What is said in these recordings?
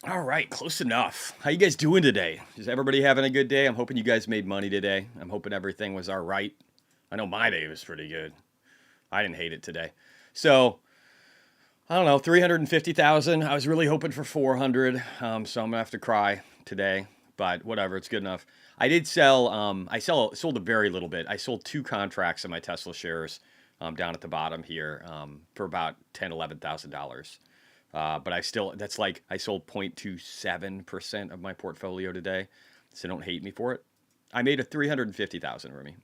All right, close enough. How you guys doing today? Is everybody having a good day? I'm hoping you guys made money today. I'm hoping everything was all right. I know my day was pretty good. I didn't hate it today. So, I don't know, 350,000. I was really hoping for 400. So I'm gonna have to cry today, but whatever, it's good enough. I did sell. Sold a very little bit. I sold two contracts of my Tesla shares down at the bottom here for about $10,000, $11,000. But I still, that's like, I sold 0.27% of my portfolio today. So don't hate me for it. I made a 350,000, Remy,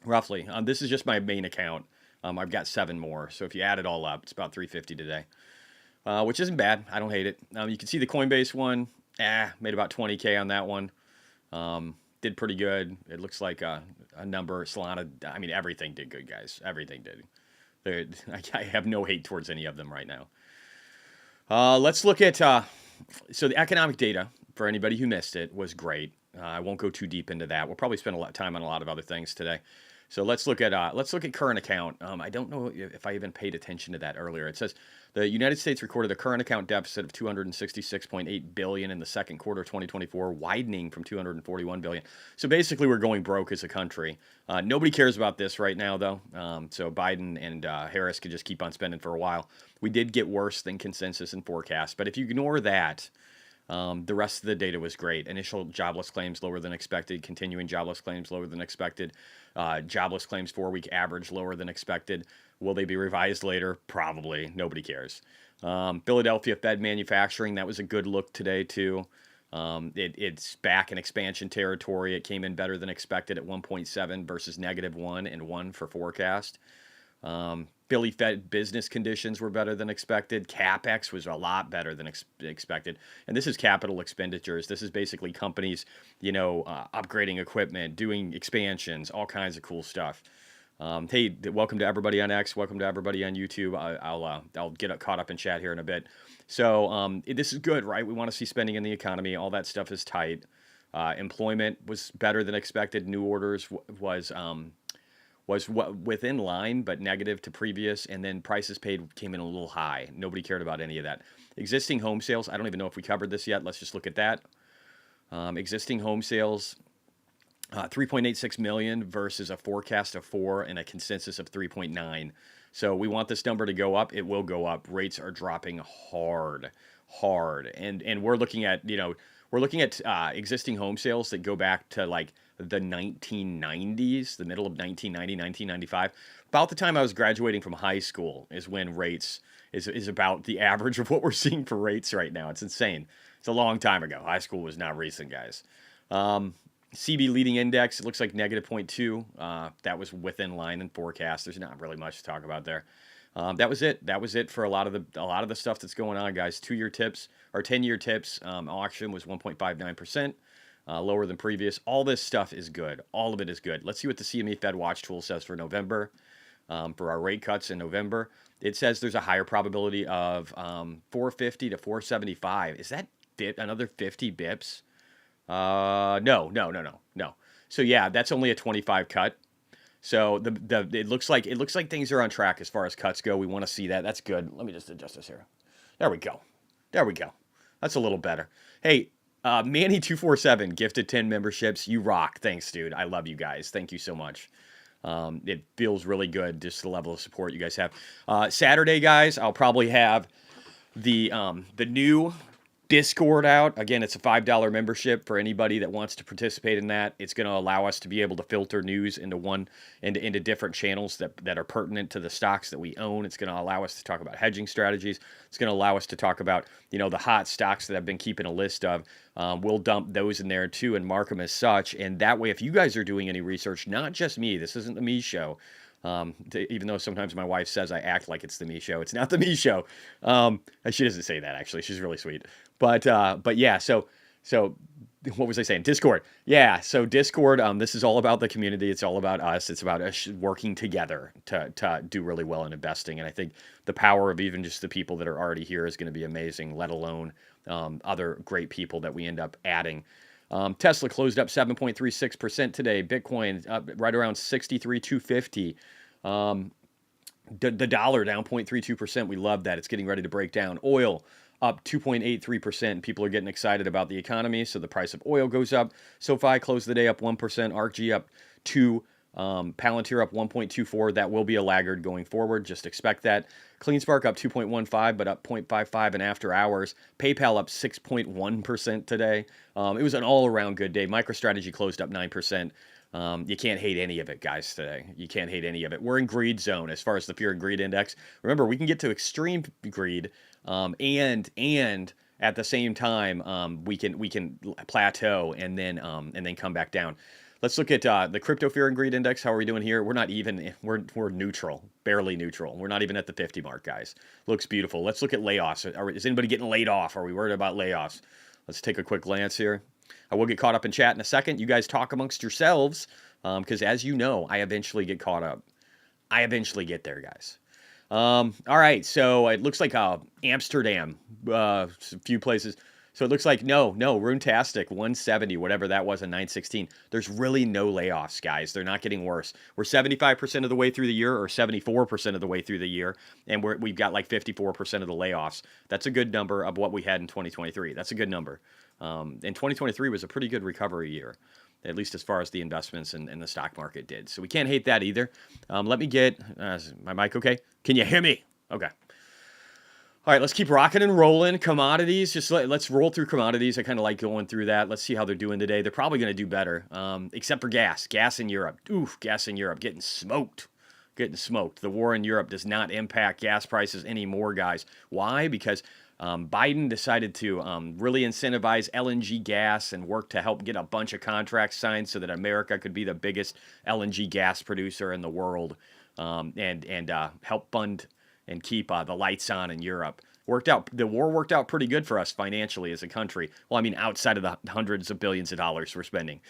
roughly. This is just my main account. I've got seven more. So if you add it all up, it's about 350 today, which isn't bad. I don't hate it. You can see the Coinbase one. Made about 20K on that one. Did pretty good. It looks like a number. Solana, I mean, everything did good, guys. Everything did. I have no hate towards any of them right now. Let's look at so the economic data for anybody who missed it was great. I won't go too deep into that. We'll probably spend a lot of time on a lot of other things today. So let's look at current account. I don't know if I even paid attention to that earlier. It says the United States recorded a current account deficit of 266.8 billion in the second quarter of 2024, widening from 241 billion. So basically, we're going broke as a country. Nobody cares about this right now, though. So Biden and Harris could just keep on spending for a while. We did get worse than consensus and forecast, but if you ignore that, the rest of the data was great. Initial jobless claims lower than expected. Continuing jobless claims lower than expected. Jobless claims 4-week average lower than expected. Will they be revised later? Probably. Nobody cares. Philadelphia Fed manufacturing, that was a good look today too. It's back in expansion territory. It came in better than expected at 1.7 versus -1 and 1 for forecast. Philly Fed business conditions were better than expected. CapEx was a lot better than expected. And this is capital expenditures. This is basically companies, upgrading equipment, doing expansions, all kinds of cool stuff. Hey, welcome to everybody on X. Welcome to everybody on YouTube. I'll get caught up in chat here in a bit. So this is good, right? We want to see spending in the economy. All that stuff is tight. Employment was better than expected. New orders was within line but negative to previous, and then prices paid came in a little high. Nobody cared about any of that. Existing home sales, I don't even know if we covered this yet. Let's just look at that. Existing home sales, 3.86 million versus a forecast of 4 and a consensus of 3.9. So we want this number to go up. It will go up. Rates are dropping hard, and we're looking at existing home sales that go back to like the 1990s, the middle of 1990, 1995. About the time I was graduating from high school is when rates is about the average of what we're seeing for rates right now. It's insane. It's a long time ago. High school was not recent, guys. CB leading index, it looks like -0.2. That was within line and forecast. There's not really much to talk about there. That was it. That was it for a lot of the stuff that's going on, guys. 2-year tips or 10-year tips auction was 1.59%, lower than previous. All this stuff is good. All of it is good. Let's see what the CME Fed Watch tool says for November. For our rate cuts in November, it says there's a higher probability of 450 to 475. Is that another 50 bips? No. So yeah, that's only a 25 cut. So it looks like things are on track as far as cuts go. We want to see that. That's good. Let me just adjust this here. There we go. That's a little better. Hey, Manny247 gifted 10 memberships. You rock. Thanks, dude. I love you guys. Thank you so much. It feels really good, just the level of support you guys have. Saturday, guys, I'll probably have the new Discord out. Again, it's a $5 membership for anybody that wants to participate in that. It's going to allow us to be able to filter news into different channels that are pertinent to the stocks that we own. It's going to allow us to talk about hedging strategies. It's going to allow us to talk about, the hot stocks that I've been keeping a list of. We'll dump those in there too and mark them as such. And that way, if you guys are doing any research, not just me, this isn't the me show. Even though sometimes my wife says I act like it's the me show, it's not the me show. She doesn't say that, actually. She's really sweet. But yeah, so what was I saying? Discord. Yeah, so Discord, this is all about the community. It's all about us. It's about us working together to do really well in investing. And I think the power of even just the people that are already here is going to be amazing, let alone other great people that we end up adding. Tesla closed up 7.36% today. Bitcoin up right around 63,250. The dollar down 0.32%. We love that. It's getting ready to break down. Oil up 2.83%. People are getting excited about the economy, so the price of oil goes up. SoFi closed the day up 1%, ArcG up 2, Palantir up 1.24. That will be a laggard going forward. Just expect that. CleanSpark up 2.15, but up 0.55 in after hours. PayPal up 6.1% today. It was an all-around good day. MicroStrategy closed up 9%. You can't hate any of it, guys, today. You can't hate any of it. We're in greed zone as far as the fear and greed index. Remember, we can get to extreme greed, and at the same time, we can plateau and then come back down. Let's look at the crypto fear and greed index. How are we doing here? We're not even. We're neutral, barely neutral. We're not even at the 50 mark, guys. Looks beautiful. Let's look at layoffs. Is anybody getting laid off? Are we worried about layoffs? Let's take a quick glance here. I will get caught up in chat in a second. You guys talk amongst yourselves, because as you know, I eventually get caught up. I eventually get there, guys. All right, so it looks like Amsterdam, a few places. So it looks like, no, Runtastic, 170, whatever that was in 916. There's really no layoffs, guys. They're not getting worse. We're 75% of the way through the year, or 74% of the way through the year, and we've got like 54% of the layoffs. That's a good number of what we had in 2023. That's a good number. And 2023 was a pretty good recovery year, at least as far as the investments and the stock market did. So we can't hate that either. Let me get my mic okay? Can you hear me? Okay. All right, let's keep rocking and rolling. Commodities, let's roll through commodities. I kind of like going through that. Let's see how they're doing today. They're probably going to do better, except for gas. Gas in Europe. Oof, gas in Europe getting smoked. Getting smoked. The war in Europe does not impact gas prices anymore, guys. Why? Because Biden decided to really incentivize LNG gas and work to help get a bunch of contracts signed so that America could be the biggest LNG gas producer in the world, and help fund and keep the lights on in Europe. The war worked out pretty good for us financially as a country. Well, I mean, outside of the hundreds of billions of dollars we're spending.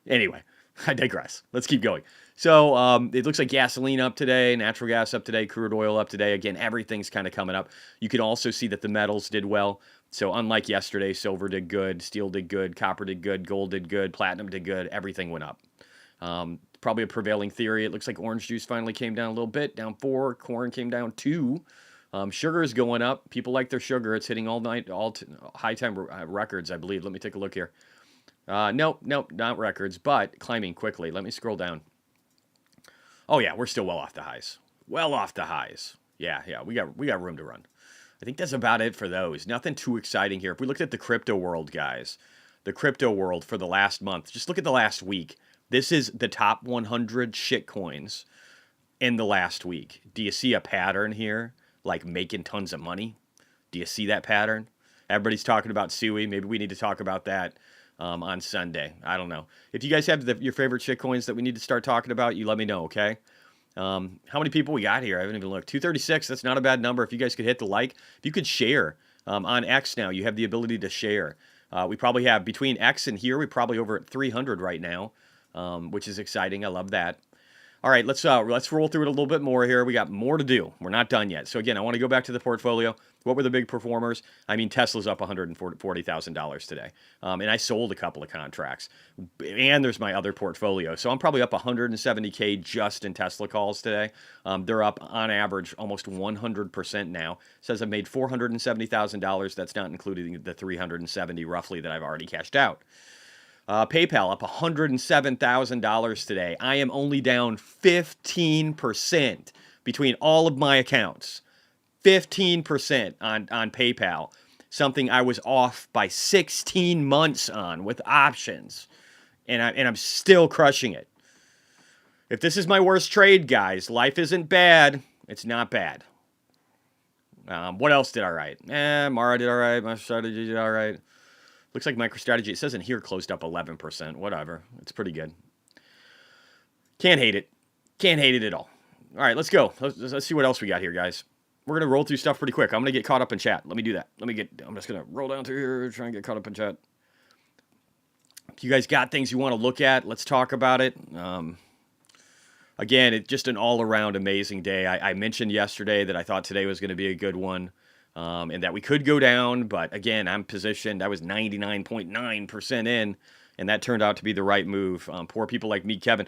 Anyway, I digress. Let's keep going. So it looks like gasoline up today, natural gas up today, crude oil up today. Again, everything's kind of coming up. You can also see that the metals did well. So unlike yesterday, silver did good, steel did good, copper did good, gold did good, platinum did good. Everything went up. Probably a prevailing theory. It looks like orange juice finally came down a little bit, down 4. Corn came down 2. Sugar is going up. People like their sugar. It's hitting high time records, I believe. Let me take a look here. Nope, not records, but climbing quickly. Let me scroll down. Oh yeah, we're still well off the highs. Well off the highs. Yeah, we got room to run. I think that's about it for those. Nothing too exciting here. If we looked at the crypto world, guys, the crypto world for the last month, just look at the last week. This is the top 100 shitcoins in the last week. Do you see a pattern here, like making tons of money? Do you see that pattern? Everybody's talking about SUI. Maybe we need to talk about that on Sunday. I don't know. If you guys have your favorite shitcoins that we need to start talking about, you let me know, okay? How many people we got here? I haven't even looked. 236, that's not a bad number. If you guys could hit the like. If you could share. On X now, you have the ability to share. We probably have, between X and here, we're probably over at 300 right now. Which is exciting. I love that. All right, let's roll through it a little bit more here. We got more to do. We're not done yet. So again, I want to go back to the portfolio. What were the big performers? I mean, Tesla's up $140,000 today, and I sold a couple of contracts. And there's my other portfolio, so I'm probably up $170K just in Tesla calls today. They're up on average almost 100% now. It says I've made $470,000. That's not including the $370 roughly that I've already cashed out. PayPal up $107,000 today. I am only down 15% between all of my accounts. 15% on PayPal. Something I was off by 16 months on with options. And I'm still crushing it. If this is my worst trade, guys, life isn't bad. It's not bad. What else did I write? Mara did all right. My strategy did all right. Looks like MicroStrategy, it says in here, closed up 11%. Whatever. It's pretty good. Can't hate it. Can't hate it at all. All right, let's go. Let's see what else we got here, guys. We're going to roll through stuff pretty quick. I'm going to get caught up in chat. Let me do that. I'm just going to roll down through here, try and get caught up in chat. If you guys got things you want to look at, let's talk about it. Again, it's just an all-around amazing day. I mentioned yesterday that I thought today was going to be a good one. And that we could go down, but again, I'm positioned. I was 99.9% in, and that turned out to be the right move. Poor people like me, Kevin,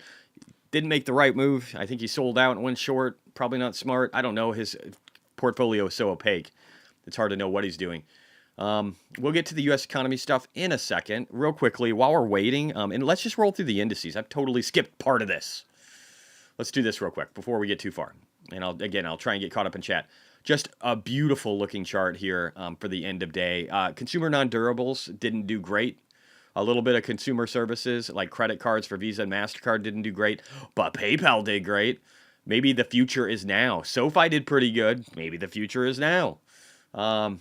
didn't make the right move. I think he sold out and went short. Probably not smart. I don't know. His portfolio is so opaque. It's hard to know what he's doing. We'll get to the U.S. economy stuff in a second. Real quickly, while we're waiting, and let's just roll through the indices. I've totally skipped part of this. Let's do this real quick before we get too far. And I'll try and get caught up in chat. Just a beautiful looking chart here for the end of day. Consumer non-durables didn't do great. A little bit of consumer services like credit cards for Visa and MasterCard didn't do great, but PayPal did great. Maybe the future is now. SoFi did pretty good. Maybe the future is now.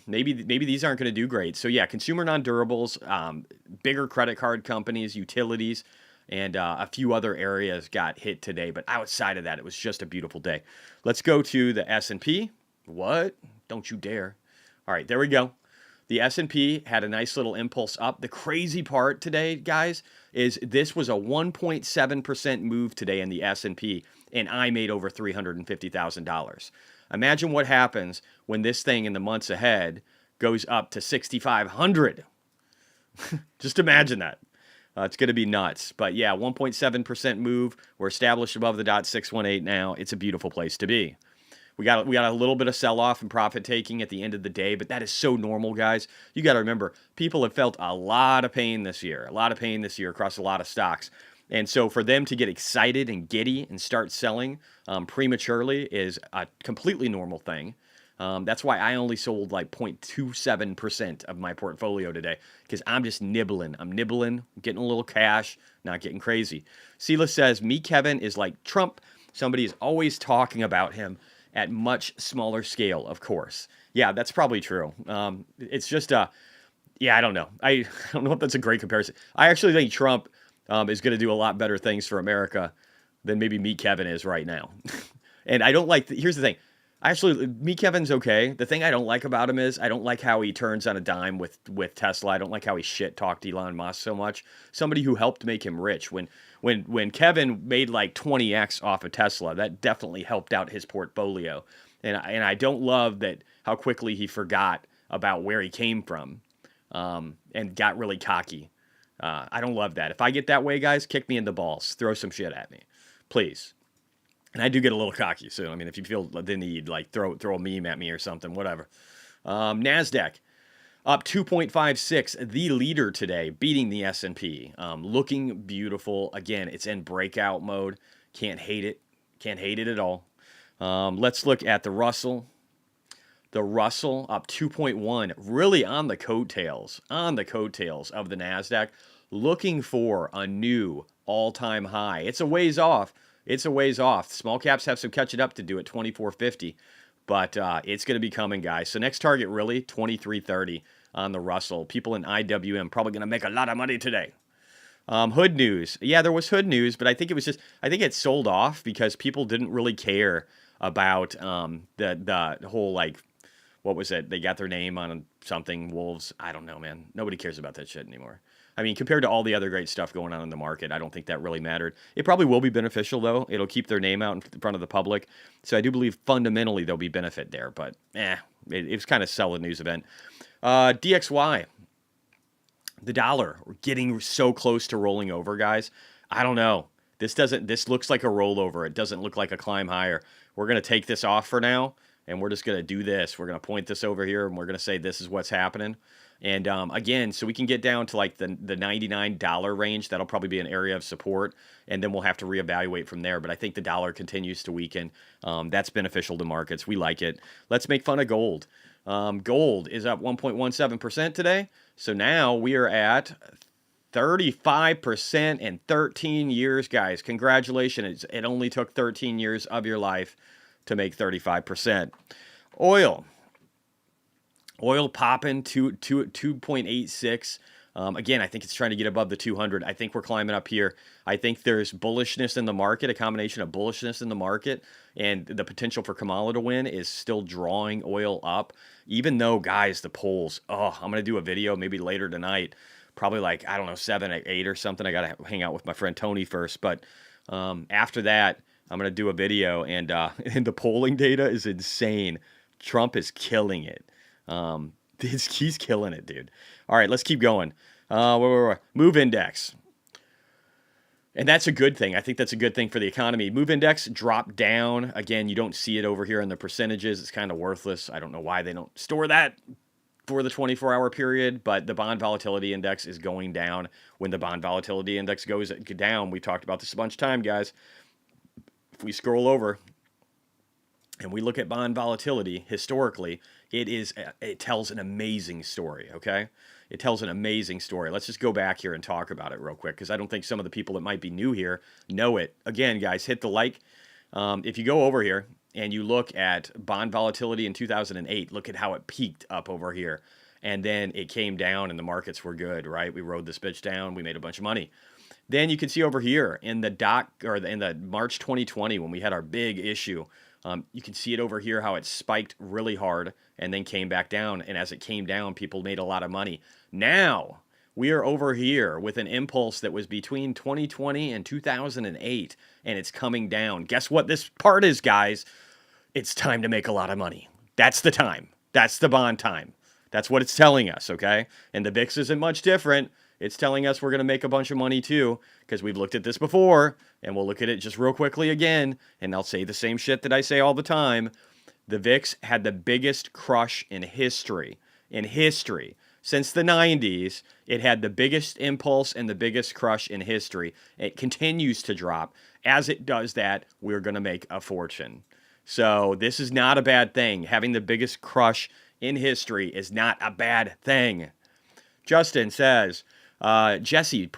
Maybe these aren't going to do great. So yeah, consumer non-durables, bigger credit card companies, utilities, and a few other areas got hit today. But outside of that, it was just a beautiful day. Let's go to the S&P. What? Don't you dare. All right, there we go. The S&P had a nice little impulse up. The crazy part today, guys, is this was a 1.7% move today in the S&P, and I made over $350,000. Imagine what happens when this thing in the months ahead goes up to 6,500. Just imagine that. It's going to be nuts. But yeah, 1.7% move. We're established above the .618 now. It's a beautiful place to be. We got a little bit of sell-off and profit taking at the end of the day, but that is so normal, guys. You got to remember, people have felt a lot of pain this year across a lot of stocks. And so for them to get excited and giddy and start selling prematurely is a completely normal thing. That's why I only sold like 0.27% of my portfolio today, because I'm just nibbling. I'm getting a little cash, not getting crazy. Sela says, me, Kevin, is like Trump. Somebody is always talking about him at much smaller scale, of course. Yeah, that's probably true. It's just, I don't know. I don't know if that's a great comparison. I actually think Trump is going to do a lot better things for America than maybe Meet Kevin is right now. And I don't like, here's the thing. Meet Kevin's okay. The thing I don't like about him is I don't like how he turns on a dime with Tesla. I don't like how he shit-talked Elon Musk so much. Somebody who helped make him rich. When Kevin made like 20x off of Tesla, that definitely helped out his portfolio. And I don't love that how quickly he forgot about where he came from and got really cocky. I don't love that. If I get that way, guys, kick me in the balls. Throw some shit at me, please. And I do get a little cocky, so I mean, if you feel the need, like throw a meme at me or something, whatever. Nasdaq up 2.56, the leader today, beating the S&P. Looking beautiful. Again, it's in breakout mode. Can't hate it. Can't hate it at all. Let's look at the Russell. The Russell up 2.1, really on the coattails of the Nasdaq, looking for a new all-time high. It's a ways off. Small caps have some catching up to do at 2450, but it's going to be coming, guys. So next target, really, 2330 on the Russell. People in IWM probably going to make a lot of money today. Hood news. Yeah, there was hood news, but I think it sold off because people didn't really care about the whole, like, what was it? They got their name on something, Wolves. I don't know, man. Nobody cares about that shit anymore. I mean, compared to all the other great stuff going on in the market, I don't think that really mattered. It probably will be beneficial, though. It'll keep their name out in front of the public. So I do believe fundamentally there'll be benefit there. But, it was kind of sell a news event. DXY, the dollar, we're getting so close to rolling over, guys. I don't know. This looks like a rollover. It doesn't look like a climb higher. We're going to take this off for now, and we're just going to do this. We're going to point this over here, and we're going to say this is what's happening. And again, so we can get down to like the $99 range. That'll probably be an area of support, and then we'll have to reevaluate from there. But I think the dollar continues to weaken. That's beneficial to markets. We like it. Let's make fun of gold. Gold is up 1.17% today. So now we are at 35% in 13 years, guys. Congratulations. It only took 13 years of your life to make 35%. Oil popping to 2.86. Again, I think it's trying to get above the 200. I think we're climbing up here. I think there's bullishness in the market, a combination of bullishness in the market, and the potential for Kamala to win is still drawing oil up. Even though, guys, the polls, I'm going to do a video maybe later tonight, probably like, I don't know, 7 or 8 or something. I got to hang out with my friend Tony first. But after that, I'm going to do a video, and the polling data is insane. Trump is killing it. He's killing it, dude. All right, let's keep going. Move index. And that's a good thing. I think that's a good thing for the economy. Move index dropped down. Again, you don't see it over here in the percentages. It's kind of worthless. I don't know why they don't store that for the 24-hour period, but the bond volatility index is going down. When the bond volatility index goes down, we talked about this a bunch of time, guys. If we scroll over and we look at bond volatility historically, it tells an amazing story, okay? It tells an amazing story. Let's just go back here and talk about it real quick, because I don't think some of the people that might be new here know it. Again, guys, hit the like. If you go over here and you look at bond volatility in 2008, look at how it peaked up over here. And then it came down and the markets were good, right? We rode this bitch down. We made a bunch of money. Then you can see over here in the in the March 2020, when we had our big issue, you can see it over here how it spiked really hard and then came back down. And as it came down, people made a lot of money. Now we are over here with an impulse that was between 2020 and 2008, and it's coming down. Guess what this part is, guys? It's time to make a lot of money. That's the time. That's the bond time. That's what it's telling us, okay? And the VIX isn't much different. It's telling us we're going to make a bunch of money too, because we've looked at this before, and we'll look at it just real quickly again, and I'll say the same shit that I say all the time. The VIX had the biggest crush in history. In history. Since the 90s, it had the biggest impulse and the biggest crush in history. It continues to drop. As it does that, we're going to make a fortune. So this is not a bad thing. Having the biggest crush in history is not a bad thing. Justin says, Jesse,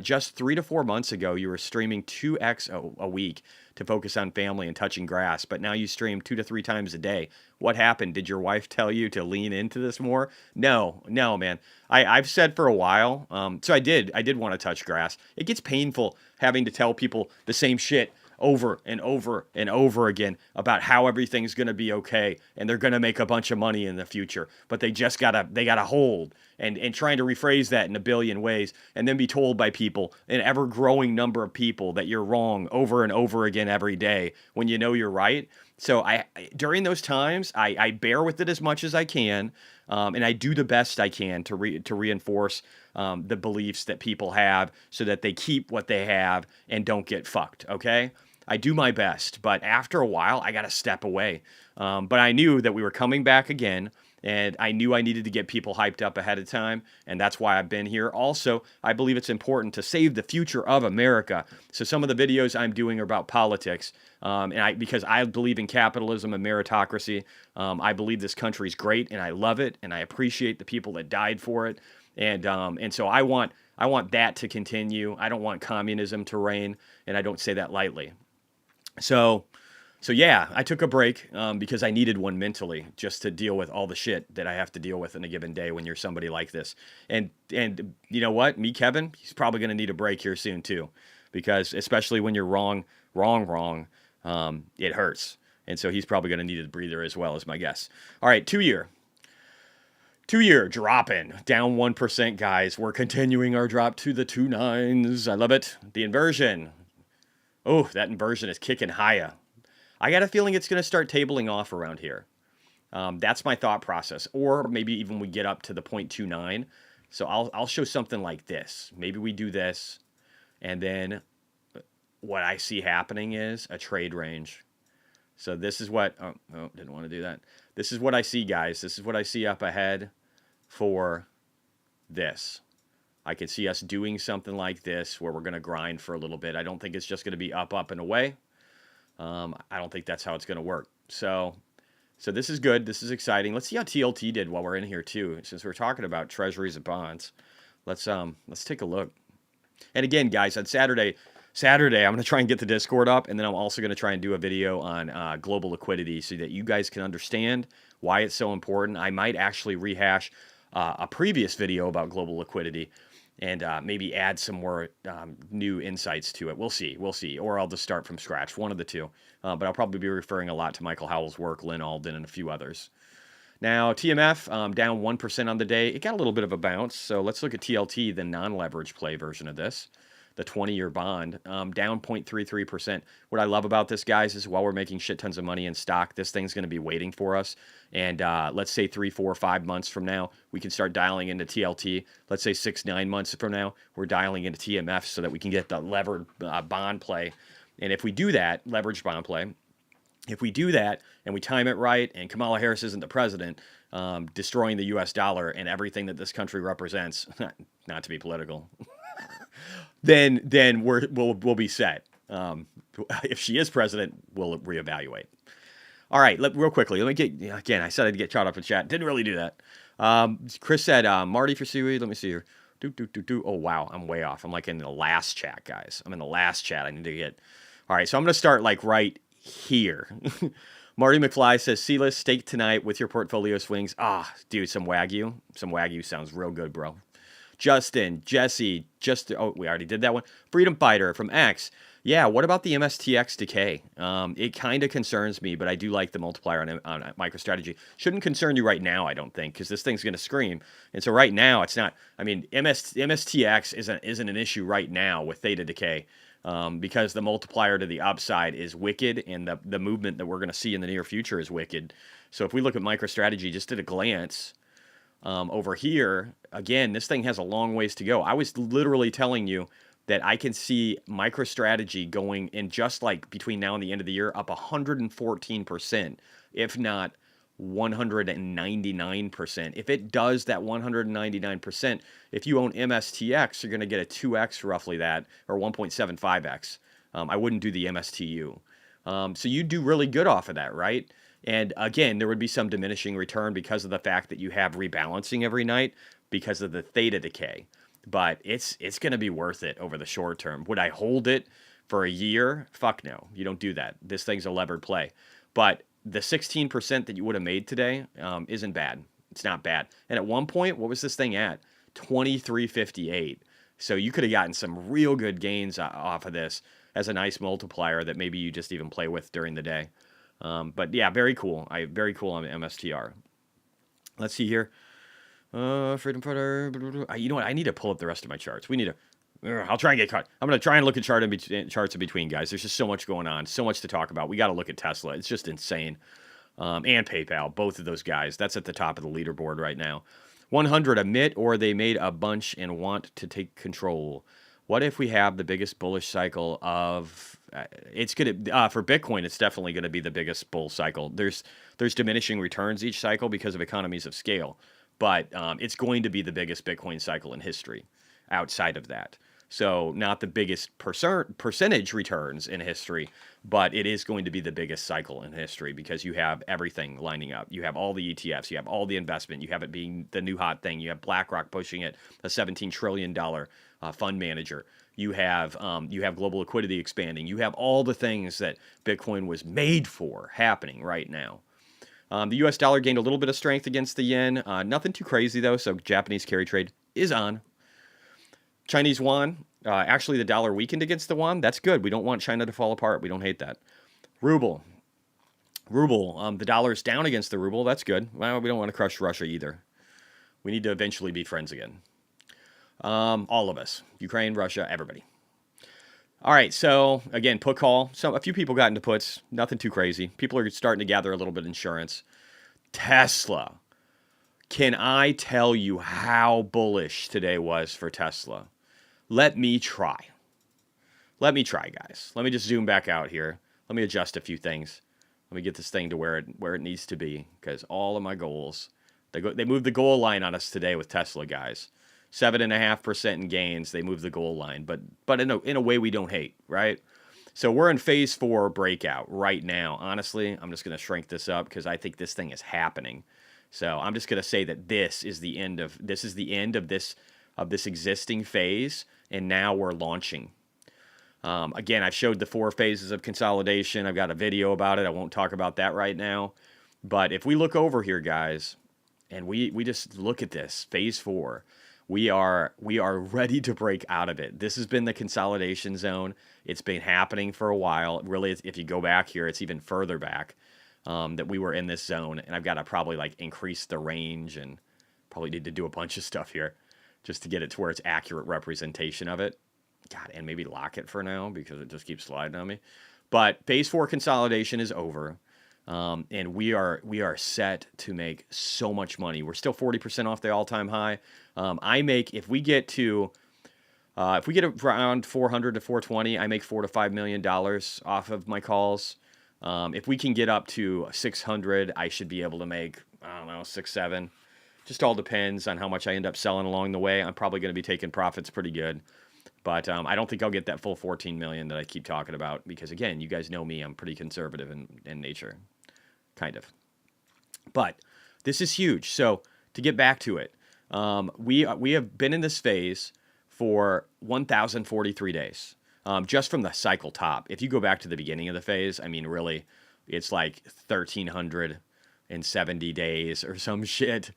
just 3 to 4 months ago, you were streaming 2x a week to focus on family and touching grass, but now you stream 2 to 3 times a day. What happened? Did your wife tell you to lean into this more? No, man. I've said for a while, so I did want to touch grass. It gets painful having to tell people the same shit over and over and over again about how everything's going to be okay and they're going to make a bunch of money in the future, but they gotta hold and trying to rephrase that in a billion ways and then be told by people, an ever growing number of people, that you're wrong over and over again every day when you know you're right. So during those times, I bear with it as much as I can, and I do the best I can to reinforce the beliefs that people have so that they keep what they have and don't get fucked, okay? I do my best, but after a while, I got to step away. But I knew that we were coming back again, and I knew I needed to get people hyped up ahead of time, and that's why I've been here. Also, I believe it's important to save the future of America. So some of the videos I'm doing are about politics, because I believe in capitalism and meritocracy. I believe this country's great, and I love it, and I appreciate the people that died for it. And so I want that to continue. I don't want communism to reign, and I don't say that lightly. So yeah, I took a break because I needed one mentally, just to deal with all the shit that I have to deal with in a given day when you're somebody like this. And you know what? Me, Kevin, he's probably going to need a break here soon too, because especially when you're wrong, it hurts. And so he's probably going to need a breather as well, as my guess. All right, 2-year dropping down 1%, guys. We're continuing our drop to the 2.9s. I love it. The inversion. Oh, that inversion is kicking higher. I got a feeling it's going to start tabling off around here. That's my thought process. Or maybe even we get up to the 0.29. So I'll show something like this. Maybe we do this. And then what I see happening is a trade range. So this is what... Oh, didn't want to do that. This is what I see, guys. This is what I see up ahead for this. I could see us doing something like this where we're going to grind for a little bit. I don't think it's just going to be up, and away. I don't think that's how it's going to work. So this is good. This is exciting. Let's see how TLT did while we're in here too. Since we're talking about treasuries and bonds, let's take a look. And again, guys, on Saturday, I'm going to try and get the Discord up, and then I'm also going to try and do a video on global liquidity so that you guys can understand why it's so important. I might actually rehash a previous video about global liquidity and maybe add some more new insights to it. We'll see. Or I'll just start from scratch, one of the two. But I'll probably be referring a lot to Michael Howell's work, Lynn Alden, and a few others. Now, TMF down 1% on the day. It got a little bit of a bounce. So let's look at TLT, the non-leverage play version of this. the 20-year bond, down 0.33%. What I love about this, guys, is while we're making shit tons of money in stock, this thing's going to be waiting for us. And let's say 3, 4, 5 months from now, we can start dialing into TLT. Let's say 6, 9 months from now, we're dialing into TMF so that we can get the levered bond play. And if we do that, leveraged bond play, if we do that and we time it right, and Kamala Harris isn't the president, destroying the U.S. dollar and everything that this country represents, not to be political, then we'll be set. If she is president, we'll reevaluate. All right, real quickly, let me get, again, I said I'd get caught up in chat. Didn't really do that. Chris said, Marty for seaweed. Let me see here. Oh, wow, I'm way off. I'm like in the last chat, guys. I'm in the last chat. I need to get. All right, so I'm going to start like right here. Marty McFly says, C-list steak tonight with your portfolio swings. Ah, dude, some Wagyu. Some Wagyu sounds real good, bro. Justin, Jesse, oh, we already did that one. Freedom Fighter from X. Yeah, what about the MSTX decay? It kind of concerns me, but I do like the multiplier on MicroStrategy. Shouldn't concern you right now, I don't think, because this thing's going to scream. And so right now, it's not. I mean, MSTX isn't an issue right now with theta decay, because the multiplier to the upside is wicked, and the movement that we're going to see in the near future is wicked. So if we look at MicroStrategy just at a glance, over here, again, this thing has a long ways to go. I was literally telling you that I can see MicroStrategy going in just like between now and the end of the year up 114%, if not 199%. If it does that 199%, if you own MSTX, you're going to get a 2x roughly that, or 1.75x. I wouldn't do the MSTU. So you do really good off of that, right? And again, there would be some diminishing return because of the fact that you have rebalancing every night because of the theta decay. But it's going to be worth it over the short term. Would I hold it for a year? Fuck no. You don't do that. This thing's a levered play. But the 16% that you would have made today isn't bad. It's not bad. And at one point, what was this thing at? 23.58. So you could have gotten some real good gains off of this as a nice multiplier that maybe you just even play with during the day. But yeah, very cool. Very cool on the MSTR. Let's see here. Freedom Fighter. You know what? I need to pull up the rest of my charts. We need to. I'll try and get caught. I'm going to try and look at charts in between, guys. There's just so much going on, so much to talk about. We got to look at Tesla. It's just insane. And PayPal, both of those guys. That's at the top of the leaderboard right now. 100 admit, or they made a bunch and want to take control. What if we have the biggest bullish cycle of? It's gonna for Bitcoin. It's definitely going to be the biggest bull cycle. There's diminishing returns each cycle because of economies of scale. But it's going to be the biggest Bitcoin cycle in history outside of that. So not the biggest percentage returns in history, but it is going to be the biggest cycle in history because you have everything lining up. You have all the ETFs, you have all the investment, you have it being the new hot thing. You have BlackRock pushing it, a $17 trillion fund manager. You have global liquidity expanding. You have all the things that Bitcoin was made for happening right now. The U.S. dollar gained a little bit of strength against the yen. Nothing too crazy, though, so Japanese carry trade is on. Chinese yuan, actually the dollar weakened against the yuan. That's good. We don't want China to fall apart. We don't hate that. Ruble, the dollar is down against the ruble. That's good. Well, we don't want to crush Russia either. We need to eventually be friends again. All of us. Ukraine, Russia, everybody. All right, so again, put call. So a few people got into puts. Nothing too crazy. People are starting to gather a little bit of insurance. Tesla. Can I tell you how bullish today was for Tesla? Let me try. Guys. Let me just zoom back out here. Let me adjust a few things. Let me get this thing to where it needs to be, because all of my goals, they moved the goal line on us today with Tesla, guys. 7.5% in gains. They moved the goal line, but in a way we don't hate, right? So we're in phase 4 breakout right now. Honestly, I'm just going to shrink this up because I think this thing is happening. So I'm just going to say that this is the end of this existing phase, and now we're launching. Again, I've showed the 4 phases of consolidation. I've got a video about it. I won't talk about that right now. But if we look over here, guys, and we just look at this phase 4. We are ready to break out of it. This has been the consolidation zone. It's been happening for a while. Really, if you go back here, it's even further back that we were in this zone. And I've got to probably increase the range and probably need to do a bunch of stuff here just to get it to where it's accurate representation of it. God, and maybe lock it for now because it just keeps sliding on me. But phase 4 consolidation is over. And we are set to make so much money. We're still 40% off the all-time high. I make if we get around 400 to 420, I make $4 to $5 million off of my calls. If we can get up to 600, I should be able to make, I don't know, 6, 7. Just all depends on how much I end up selling along the way. I'm probably going to be taking profits pretty good. But I don't think I'll get that full 14 million that I keep talking about because, again, you guys know me. I'm pretty conservative in nature, kind of. But this is huge. So to get back to it, we have been in this phase for 1,043 days, just from the cycle top. If you go back to the beginning of the phase, I mean, really, it's like 1,370 days or some shit.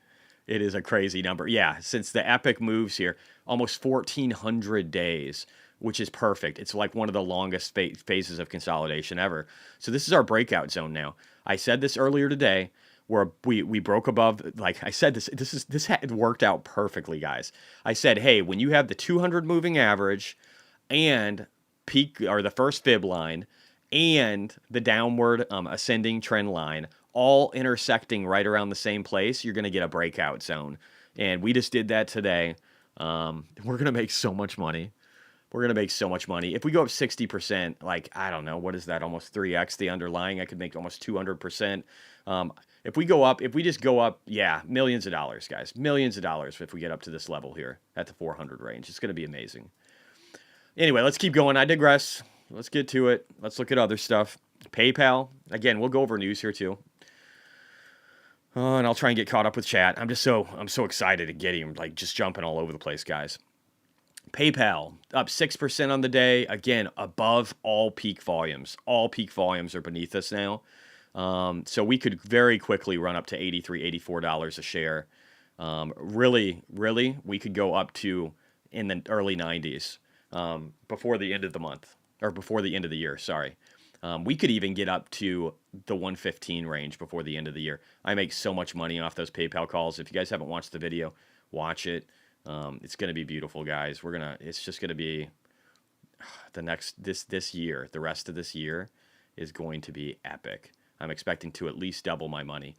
It is a crazy number. Yeah, since the epic moves here, almost 1,400 days, which is perfect. It's like one of the longest phases of consolidation ever. So this is our breakout zone now. I said this earlier today, where we broke above. Like I said, this had worked out perfectly, guys. I said, hey, when you have the 200 moving average and peak or the first fib line and the downward ascending trend line all intersecting right around the same place, you're going to get a breakout zone. And we just did that today. We're going to make so much money. We're going to make so much money. If we go up 60%, like, I don't know, what is that? Almost 3x the underlying. I could make almost 200%. If we just go up, yeah, millions of dollars, guys. Millions of dollars if we get up to this level here at the 400 range. It's going to be amazing. Anyway, let's keep going. I digress. Let's get to it. Let's look at other stuff. PayPal. Again, we'll go over news here too. And I'll try and get caught up with chat. I'm so excited to get him, like just jumping all over the place, guys. PayPal up 6% on the day. Again, above all peak volumes. All peak volumes are beneath us now. So we could very quickly run up to $83, $84 a share. Really, we could go up to in the early 90s before the end of the month, or before the end of the year, sorry. We could even get up to the 115 range before the end of the year. I make so much money off those PayPal calls. If you guys haven't watched the video, watch it. It's going to be beautiful, guys. It's just going to be this year. The rest of this year is going to be epic. I'm expecting to at least double my money.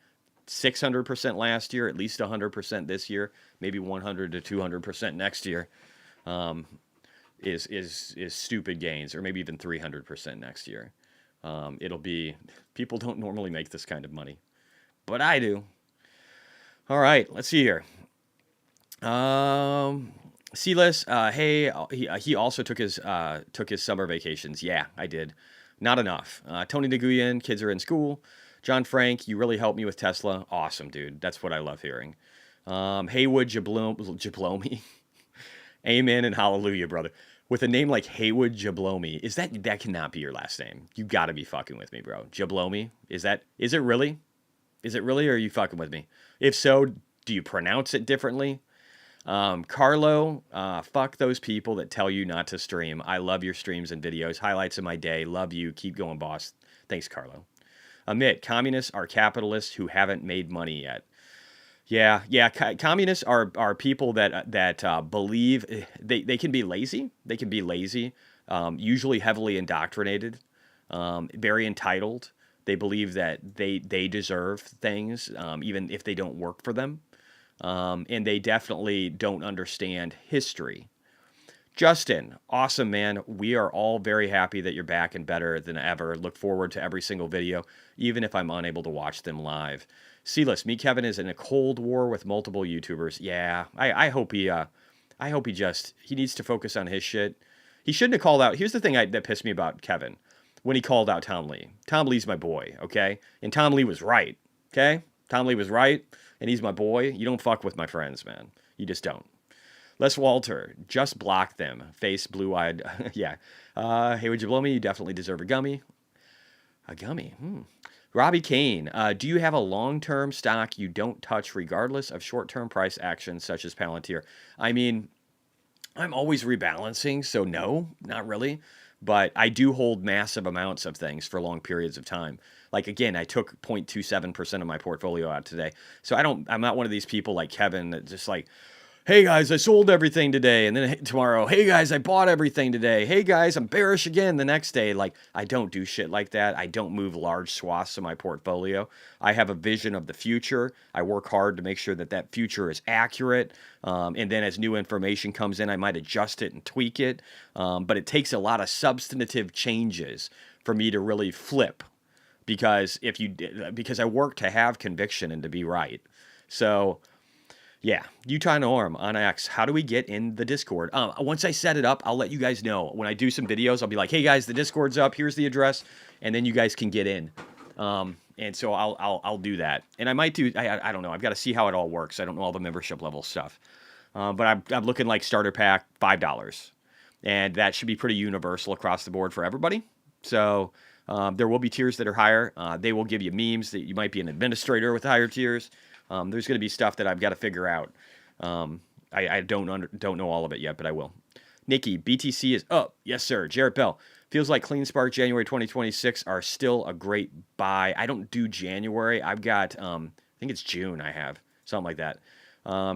600% last year, at least 100% this year, maybe 100 to 200% next year. Is stupid gains, or maybe even 300% next year. People don't normally make this kind of money, but I do. All right, let's see here. Silas, hey, he also took his summer vacations. Yeah, I did. Not enough. Tony Nguyen, kids are in school. John Frank, you really helped me with Tesla. Awesome, dude. That's what I love hearing. Haywood Jablomi. Amen and hallelujah, brother. With a name like Haywood Jablomi, that cannot be your last name. You got to be fucking with me, bro. Jablomi? Is it really? Is it really, or are you fucking with me? If so, do you pronounce it differently? Carlo, fuck those people that tell you not to stream. I love your streams and videos. Highlights of my day. Love you. Keep going, boss. Thanks, Carlo. Amit, communists are capitalists who haven't made money yet. Yeah. Communists are people that believe they can be lazy. They can be lazy, usually heavily indoctrinated, very entitled. They believe that they deserve things, even if they don't work for them. And they definitely don't understand history. Justin, awesome, man. We are all very happy that you're back and better than ever. Look forward to every single video, even if I'm unable to watch them live. Silas, me Kevin is in a cold war with multiple YouTubers. Yeah, I hope he needs to focus on his shit. He shouldn't have called out. Here's the thing that pissed me about Kevin when he called out Tom Lee. Tom Lee's my boy, okay? And Tom Lee was right, okay? Tom Lee was right, and he's my boy. You don't fuck with my friends, man. You just don't. Les Walter, just block them. Face blue-eyed. Yeah. Hey, would you blow me? You definitely deserve a gummy. A gummy? Robbie Kane, do you have a long-term stock you don't touch regardless of short-term price actions such as Palantir? I mean, I'm always rebalancing, so no, not really. But I do hold massive amounts of things for long periods of time. Like, again, I took 0.27% of my portfolio out today. So I'm not one of these people like Kevin that just like, hey guys, I sold everything today. And then tomorrow, hey guys, I bought everything today. Hey guys, I'm bearish again the next day. Like, I don't do shit like that. I don't move large swaths of my portfolio. I have a vision of the future. I work hard to make sure that that future is accurate. And then as new information comes in, I might adjust it and tweak it. But it takes a lot of substantive changes for me to really flip because because I work to have conviction and to be right. So yeah, Utah Norm on X. How do we get in the Discord? Once I set it up, I'll let you guys know. When I do some videos, I'll be like, "Hey guys, the Discord's up. Here's the address," and then you guys can get in. And so I'll do that. And I might do. I don't know. I've got to see how it all works. I don't know all the membership level stuff. But I'm looking like starter pack $5, and that should be pretty universal across the board for everybody. So there will be tiers that are higher. They will give you memes that you might be an administrator with higher tiers. There's going to be stuff that I've got to figure out. I don't know all of it yet, but I will. Nikki, BTC is up. Yes, sir. Jarrett Bell. Feels like Clean Spark January 2026 are still a great buy. I don't do January. I've got, I think it's June I have. Something like that.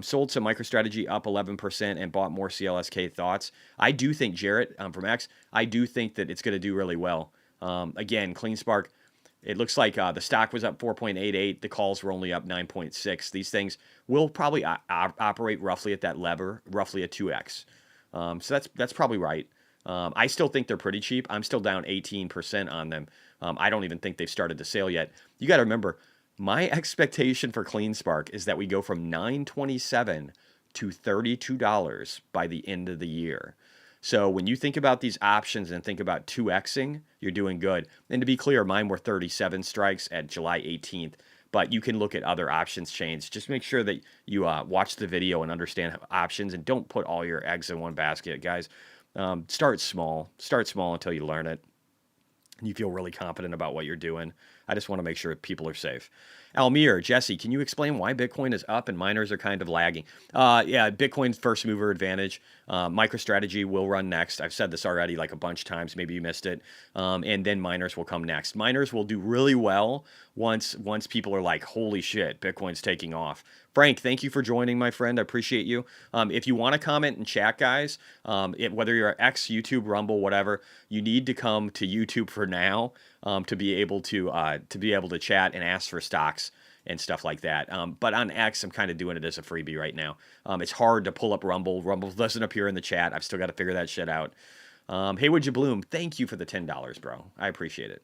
Sold some MicroStrategy up 11% and bought more CLSK thoughts. I do think, Jarrett from X, I do think that it's going to do really well. Again, Clean Spark. It looks like the stock was up 4.88. The calls were only up 9.6. These things will probably operate roughly at that lever, roughly a 2x. So that's probably right. I still think they're pretty cheap. I'm still down 18% on them. I don't even think they've started the sale yet. You got to remember, my expectation for Clean Spark is that we go from $9.27 to $32 by the end of the year. So when you think about these options and think about 2xing, you're doing good. And to be clear, mine were 37 strikes at July 18th, but you can look at other options chains. Just make sure that you watch the video and understand options and don't put all your eggs in one basket, guys. Start small until you learn it. And you feel really confident about what you're doing. I just want to make sure people are safe. Almir, Jesse, can you explain why Bitcoin is up and miners are kind of lagging? Yeah, Bitcoin's first mover advantage. MicroStrategy will run next. I've said this already like a bunch of times. Maybe you missed it. And then miners will come next. Miners will do really well once people are like, holy shit, Bitcoin's taking off. Frank, thank you for joining, my friend. I appreciate you. If you want to comment in chat, guys, whether you're X, YouTube, Rumble, whatever, you need to come to YouTube for now to be able to chat and ask for stocks and stuff like that. But on X, I'm kind of doing it as a freebie right now. It's hard to pull up Rumble. Rumble doesn't appear in the chat. I've still got to figure that shit out. Hey, would you bloom? Thank you for the $10, bro. I appreciate it.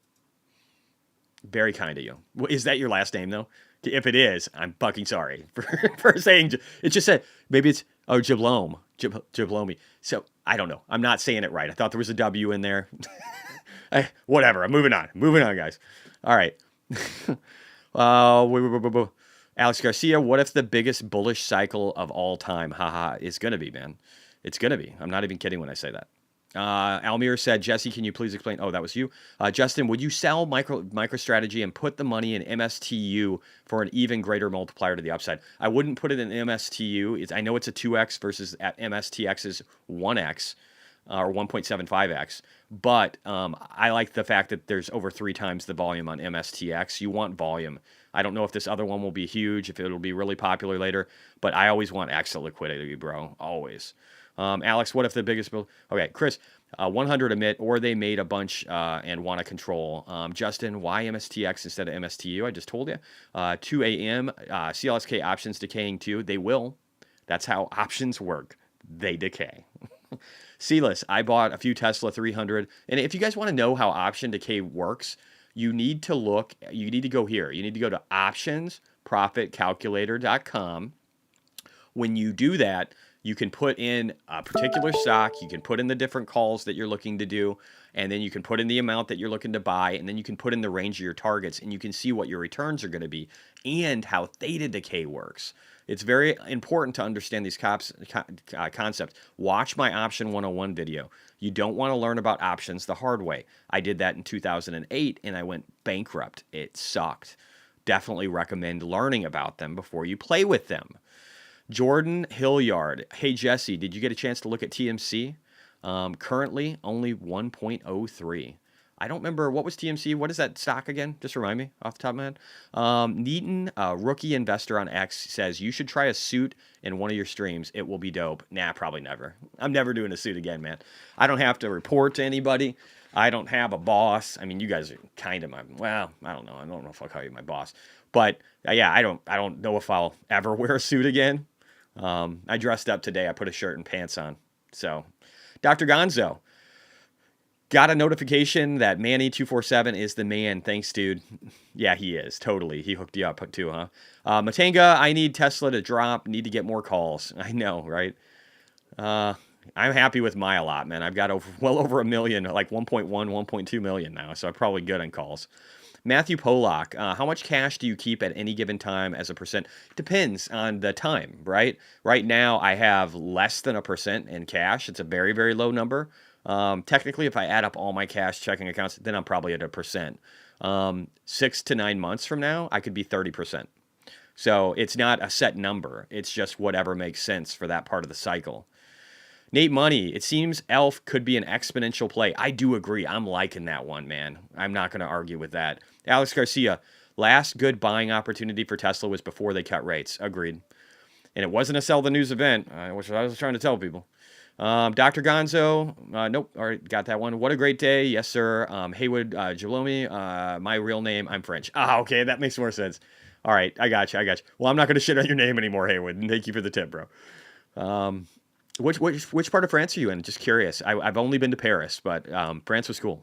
Very kind of you. Is that your last name, though? If it is, I'm fucking sorry for saying it. Just said, maybe it's, Jablome. Jablomi. So, I don't know. I'm not saying it right. I thought there was a W in there. Whatever. I'm moving on. Guys. All right. Alex Garcia, what if the biggest bullish cycle of all time? Haha, it's going to be, man. It's going to be. I'm not even kidding when I say that. Almir said, Jesse, can you please explain? Oh, that was you. Justin, would you sell MicroStrategy and put the money in MSTU for an even greater multiplier to the upside? I wouldn't put it in MSTU. I know it's a 2x versus at MSTX's 1x or 1.75x, but I like the fact that there's over 3 times the volume on MSTX. You want volume. I don't know if this other one will be huge, if it'll be really popular later, but I always want extra liquidity, bro. Always. Alex, what if the biggest bill? Okay, Chris, 100 emit, or they made a bunch and want to control. Justin, why MSTX instead of MSTU? I just told you. 2 a.m. CLSK options decaying too. They will. That's how options work. They decay. Sealess, I bought a few Tesla 300. And if you guys want to know how option decay works, you need to go here. You need to go to optionsprofitcalculator.com. When you do that, you can put in a particular stock, you can put in the different calls that you're looking to do, and then you can put in the amount that you're looking to buy, and then you can put in the range of your targets, and you can see what your returns are going to be and how theta decay works. It's very important to understand these concepts. Watch my Option 101 video. You don't want to learn about options the hard way. I did that in 2008, and I went bankrupt. It sucked. Definitely recommend learning about them before you play with them. Jordan Hilliard. Hey, Jesse, did you get a chance to look at TMC? Currently, only 1.03. I don't remember what was TMC. What is that stock again? Just remind me off the top of my head. Neaton, rookie investor on X, says you should try a suit in one of your streams. It will be dope. Nah, probably never. I'm never doing a suit again, man. I don't have to report to anybody. I don't have a boss. I mean, you guys are kind of my, well, I don't know. I don't know if I'll call you my boss, but yeah, I don't know if I'll ever wear a suit again. I dressed up today. I put a shirt and pants on. So, Dr. Gonzo, got a notification that Manny247 is the man. Thanks, dude. Yeah, he is. Totally. He hooked you up too, huh? Matanga, I need Tesla to drop. Need to get more calls. I know, right? I'm happy with my allotment. I've got well over a million, like 1.1, 1.2 million now. So I'm probably good on calls. Matthew Polak, how much cash do you keep at any given time as a percent? Depends on the time, right? Right now, I have less than 1% in cash. It's a very, very low number. Technically, if I add up all my cash checking accounts, then I'm probably at 1%. 6 to 9 months from now, I could be 30%. So it's not a set number. It's just whatever makes sense for that part of the cycle. Nate Money, it seems ELF could be an exponential play. I do agree. I'm liking that one, man. I'm not going to argue with that. Alex Garcia, last good buying opportunity for Tesla was before they cut rates. Agreed. And it wasn't a sell the news event, which I was trying to tell people. Dr. Gonzo, nope, all right, got that one. What a great day. Yes, sir. Haywood Jalomi, my real name, I'm French. Okay, that makes more sense. All right, I got you. Well, I'm not going to shit on your name anymore, Haywood. And thank you for the tip, bro. Which part of France are you in? Just curious. I've only been to Paris, but France was cool.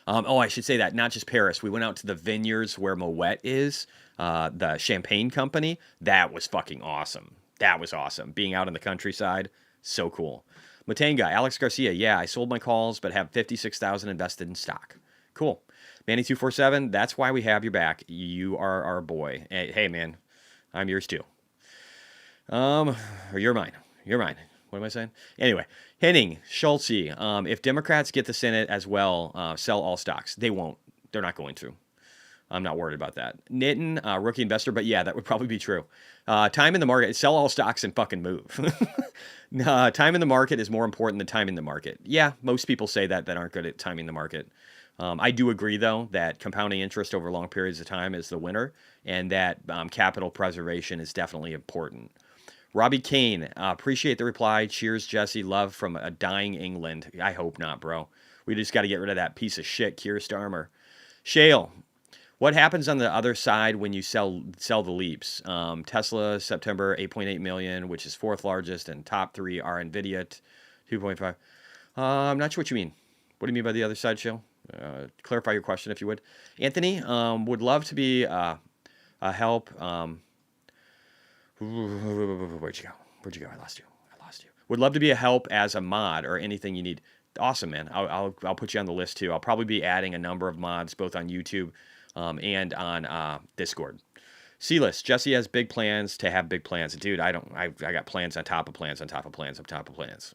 I should say that, not just Paris. We went out to the vineyards where Moet is, the champagne company. That was fucking awesome. That was awesome. Being out in the countryside, so cool. Matanga, Alex Garcia, yeah, I sold my calls, but have 56,000 invested in stock. Cool. Manny247, that's why we have your back. You are our boy. Hey, man, I'm yours too. Or you're mine. You're mine. What am I saying? Anyway, Henning, Schultze, if Democrats get the Senate as well, sell all stocks. They won't. They're not going to. I'm not worried about that. Nitin, rookie investor, but yeah, that would probably be true. Time in the market, sell all stocks and fucking move. Time in the market is more important than timing the market. Yeah, most people say that aren't good at timing the market. I do agree, though, that compounding interest over long periods of time is the winner, and that capital preservation is definitely important. Robbie Kane, appreciate the reply. Cheers, Jesse. Love from a dying England. I hope not, bro. We just got to get rid of that piece of shit, Keir Starmer. Shale, what happens on the other side when you sell the leaps? Tesla, September, 8.8 million, which is fourth largest, and top three are NVIDIA, 2.5. I'm not sure what you mean. What do you mean by the other side, Shale? Clarify your question, if you would. Anthony, would love to be a help. Where'd you go? I lost you. Would love to be a help as a mod or anything you need. Awesome, man. I'll put you on the list too. I'll probably be adding a number of mods both on YouTube and on Discord. C-list. Jesse has big plans to have big plans. Dude, I got plans on top of plans on top of plans on top of plans.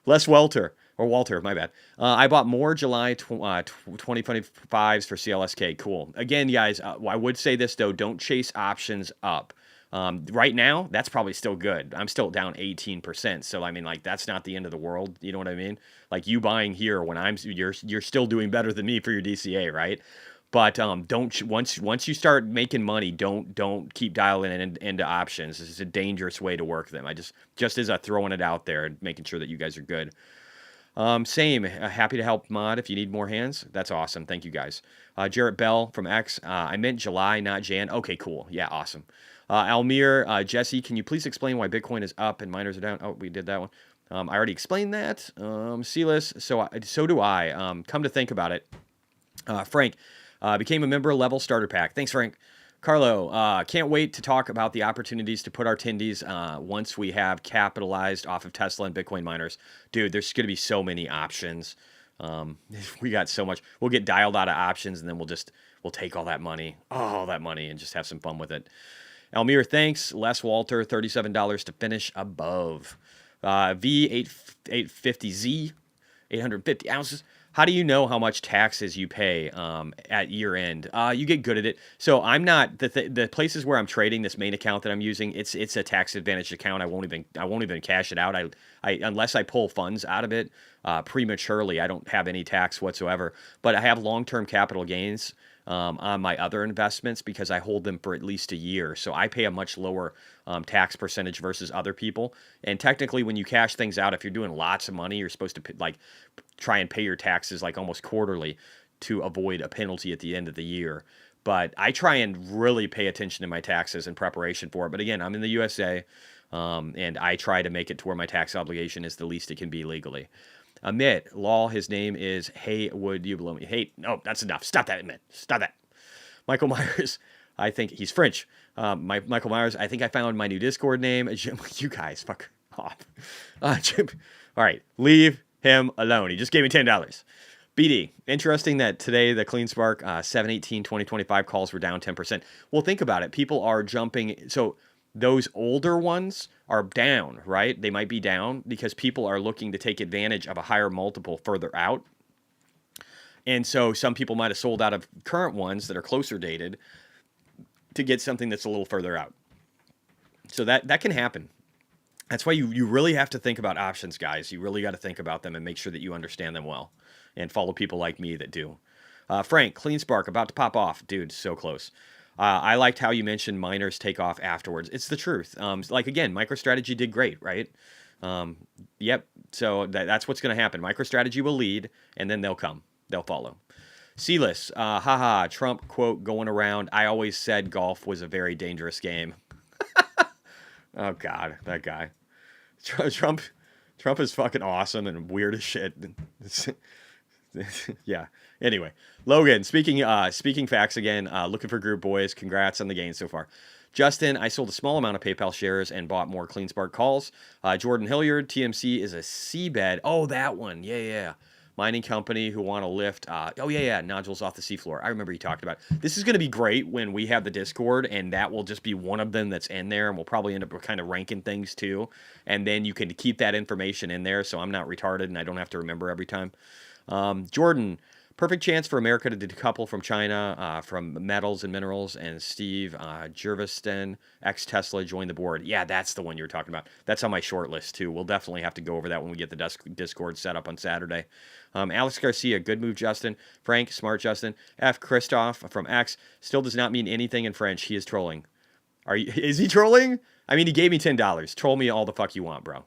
Les Walter, my bad. I bought more July 2025s for CLSK. Cool. Again, guys, I would say this though, don't chase options up. Right now, that's probably still good. I'm still down 18%. So, I mean, like, that's not the end of the world. You know what I mean? Like, you buying here when you're still doing better than me for your DCA, right? But once you start making money, don't keep dialing into options. This is a dangerous way to work them. I just as a throwing it out there and making sure that you guys are good. Same. Happy to help mod if you need more hands. That's awesome. Thank you guys. Jarrett Bell from X. I meant July, not Jan. Okay, cool. Yeah, awesome. Almir, Jesse, can you please explain why Bitcoin is up and miners are down? Oh, we did that one. I already explained that. Silas, so do I. Come to think about it, Frank became a member level starter pack. Thanks, Frank. Carlo, can't wait to talk about the opportunities to put our tendies once we have capitalized off of Tesla and Bitcoin miners. Dude, there's going to be so many options. We got so much. We'll get dialed out of options, and then we'll take all that money, and just have some fun with it. Almir, thanks. Les Walter, $37 to finish above. V850Z, 850 ounces. How do you know how much taxes you pay at year end? You get good at it. So I'm not the places where I'm trading this main account that I'm using. It's a tax advantaged account. I won't even cash it out. I unless I pull funds out of it prematurely. I don't have any tax whatsoever. But I have long term capital gains on my other investments because I hold them for at least a year. So I pay a much lower tax percentage versus other people. And technically, when you cash things out, if you're doing lots of money, you're supposed to try and pay your taxes like almost quarterly to avoid a penalty at the end of the year. But I try and really pay attention to my taxes in preparation for it. But again, I'm in the USA, and I try to make it to where my tax obligation is the least it can be legally. Amit, law, his name is Hey, would you blow me? Hey, no, that's enough. Stop that, Amit. Stop that. Michael Myers, I think he's French. Michael Myers, I think I found my new Discord name. Jim, you guys, fuck off. Jim, all right, leave him alone. He just gave me $10. BD, interesting that today the CleanSpark 7/18/2025 calls were down 10%. Well, think about it. People are jumping. So those older ones are down, right? They might be down because people are looking to take advantage of a higher multiple further out. And so some people might have sold out of current ones that are closer dated to get something that's a little further out. So that can happen. That's why you really have to think about options, guys. You really got to think about them and make sure that you understand them well and follow people like me that do. Frank, CleanSpark, about to pop off. Dude, so close. I liked how you mentioned miners take off afterwards. It's the truth. Again, MicroStrategy did great, right? Yep. So that's what's going to happen. MicroStrategy will lead, and then they'll come. They'll follow. Sealess, haha, Trump quote going around. I always said golf was a very dangerous game. Oh, God, that guy. Trump is fucking awesome and weird as shit. Yeah. Anyway, Logan, speaking facts again, looking for group boys. Congrats on the gain so far. Justin, I sold a small amount of PayPal shares and bought more CleanSpark calls. Jordan Hilliard, TMC is a seabed. Oh, that one. Yeah. Mining company who want to lift. Nodules off the seafloor. I remember you talked about it. This is going to be great when we have the Discord, and that will just be one of them that's in there, and we'll probably end up kind of ranking things too. And then you can keep that information in there, so I'm not retarded and I don't have to remember every time. Jordan, perfect chance for America to decouple from China, from metals and minerals. And Steve Jerviston, ex-Tesla, joined the board. Yeah, that's the one you're talking about. That's on my short list, too. We'll definitely have to go over that when we get the Discord set up on Saturday. Alex Garcia, good move, Justin. Frank, smart, Justin. F. Christoph from X, still does not mean anything in French. He is trolling. Is he trolling? I mean, he gave me $10. Troll me all the fuck you want, bro.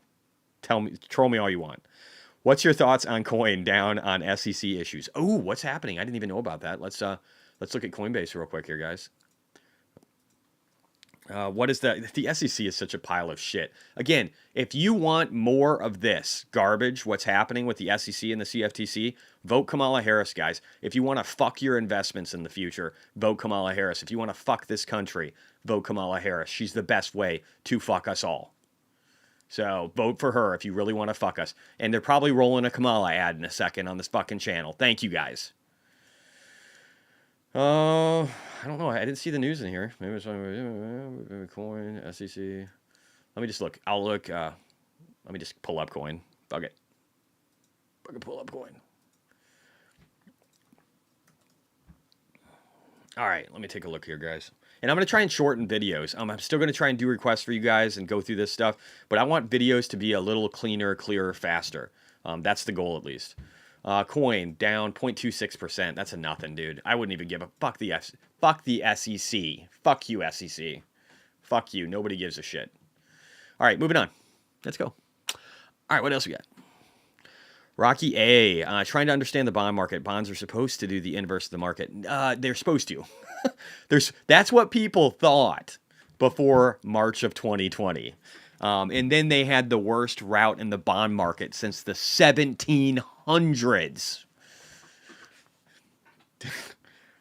Troll me all you want. What's your thoughts on coin down on SEC issues? Oh, what's happening? I didn't even know about that. Let's look at Coinbase real quick here, guys. What is the SEC is such a pile of shit. Again, if you want more of this garbage, what's happening with the SEC and the CFTC, vote Kamala Harris, guys. If you want to fuck your investments in the future, vote Kamala Harris. If you want to fuck this country, vote Kamala Harris. She's the best way to fuck us all. So vote for her if you really want to fuck us. And they're probably rolling a Kamala ad in a second on this fucking channel. Thank you, guys. I don't know. I didn't see the news in here. Maybe it's coin, SEC. Let me just look. I'll look. Let me just pull up coin. Fuck it. Fucking pull up coin. All right. Let me take a look here, guys. And I'm going to try and shorten videos. I'm still going to try and do requests for you guys and go through this stuff. But I want videos to be a little cleaner, clearer, faster. That's the goal, at least. Coin down 0.26%. That's a nothing, dude. I wouldn't even give a fuck the SEC. Fuck you, SEC. Fuck you. Nobody gives a shit. All right, moving on. Let's go. All right, what else we got? Rocky A. Trying to understand the bond market. Bonds are supposed to do the inverse of the market. They're supposed to. That's what people thought before March of 2020. And then they had the worst rout in the bond market since the 1700s.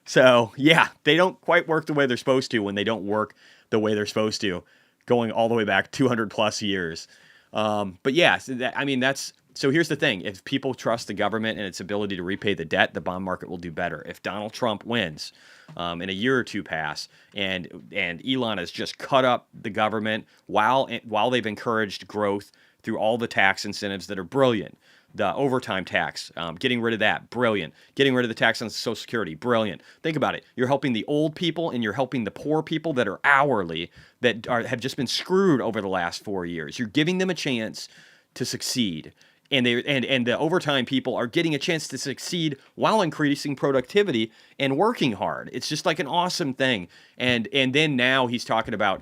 So, yeah, they don't quite work the way they're supposed to when they don't work the way they're supposed to, going all the way back 200 plus years. But yeah, so here's the thing. If people trust the government and its ability to repay the debt, the bond market will do better. If Donald Trump wins in a year or two pass and Elon has just cut up the government while they've encouraged growth through all the tax incentives that are brilliant, The overtime tax, getting rid of that, brilliant. Getting rid of the tax on Social Security, brilliant. Think about it. You're helping the old people and you're helping the poor people that are hourly have just been screwed over the last 4 years. You're giving them a chance to succeed. And the overtime people are getting a chance to succeed while increasing productivity and working hard. It's just like an awesome thing. And then now he's talking about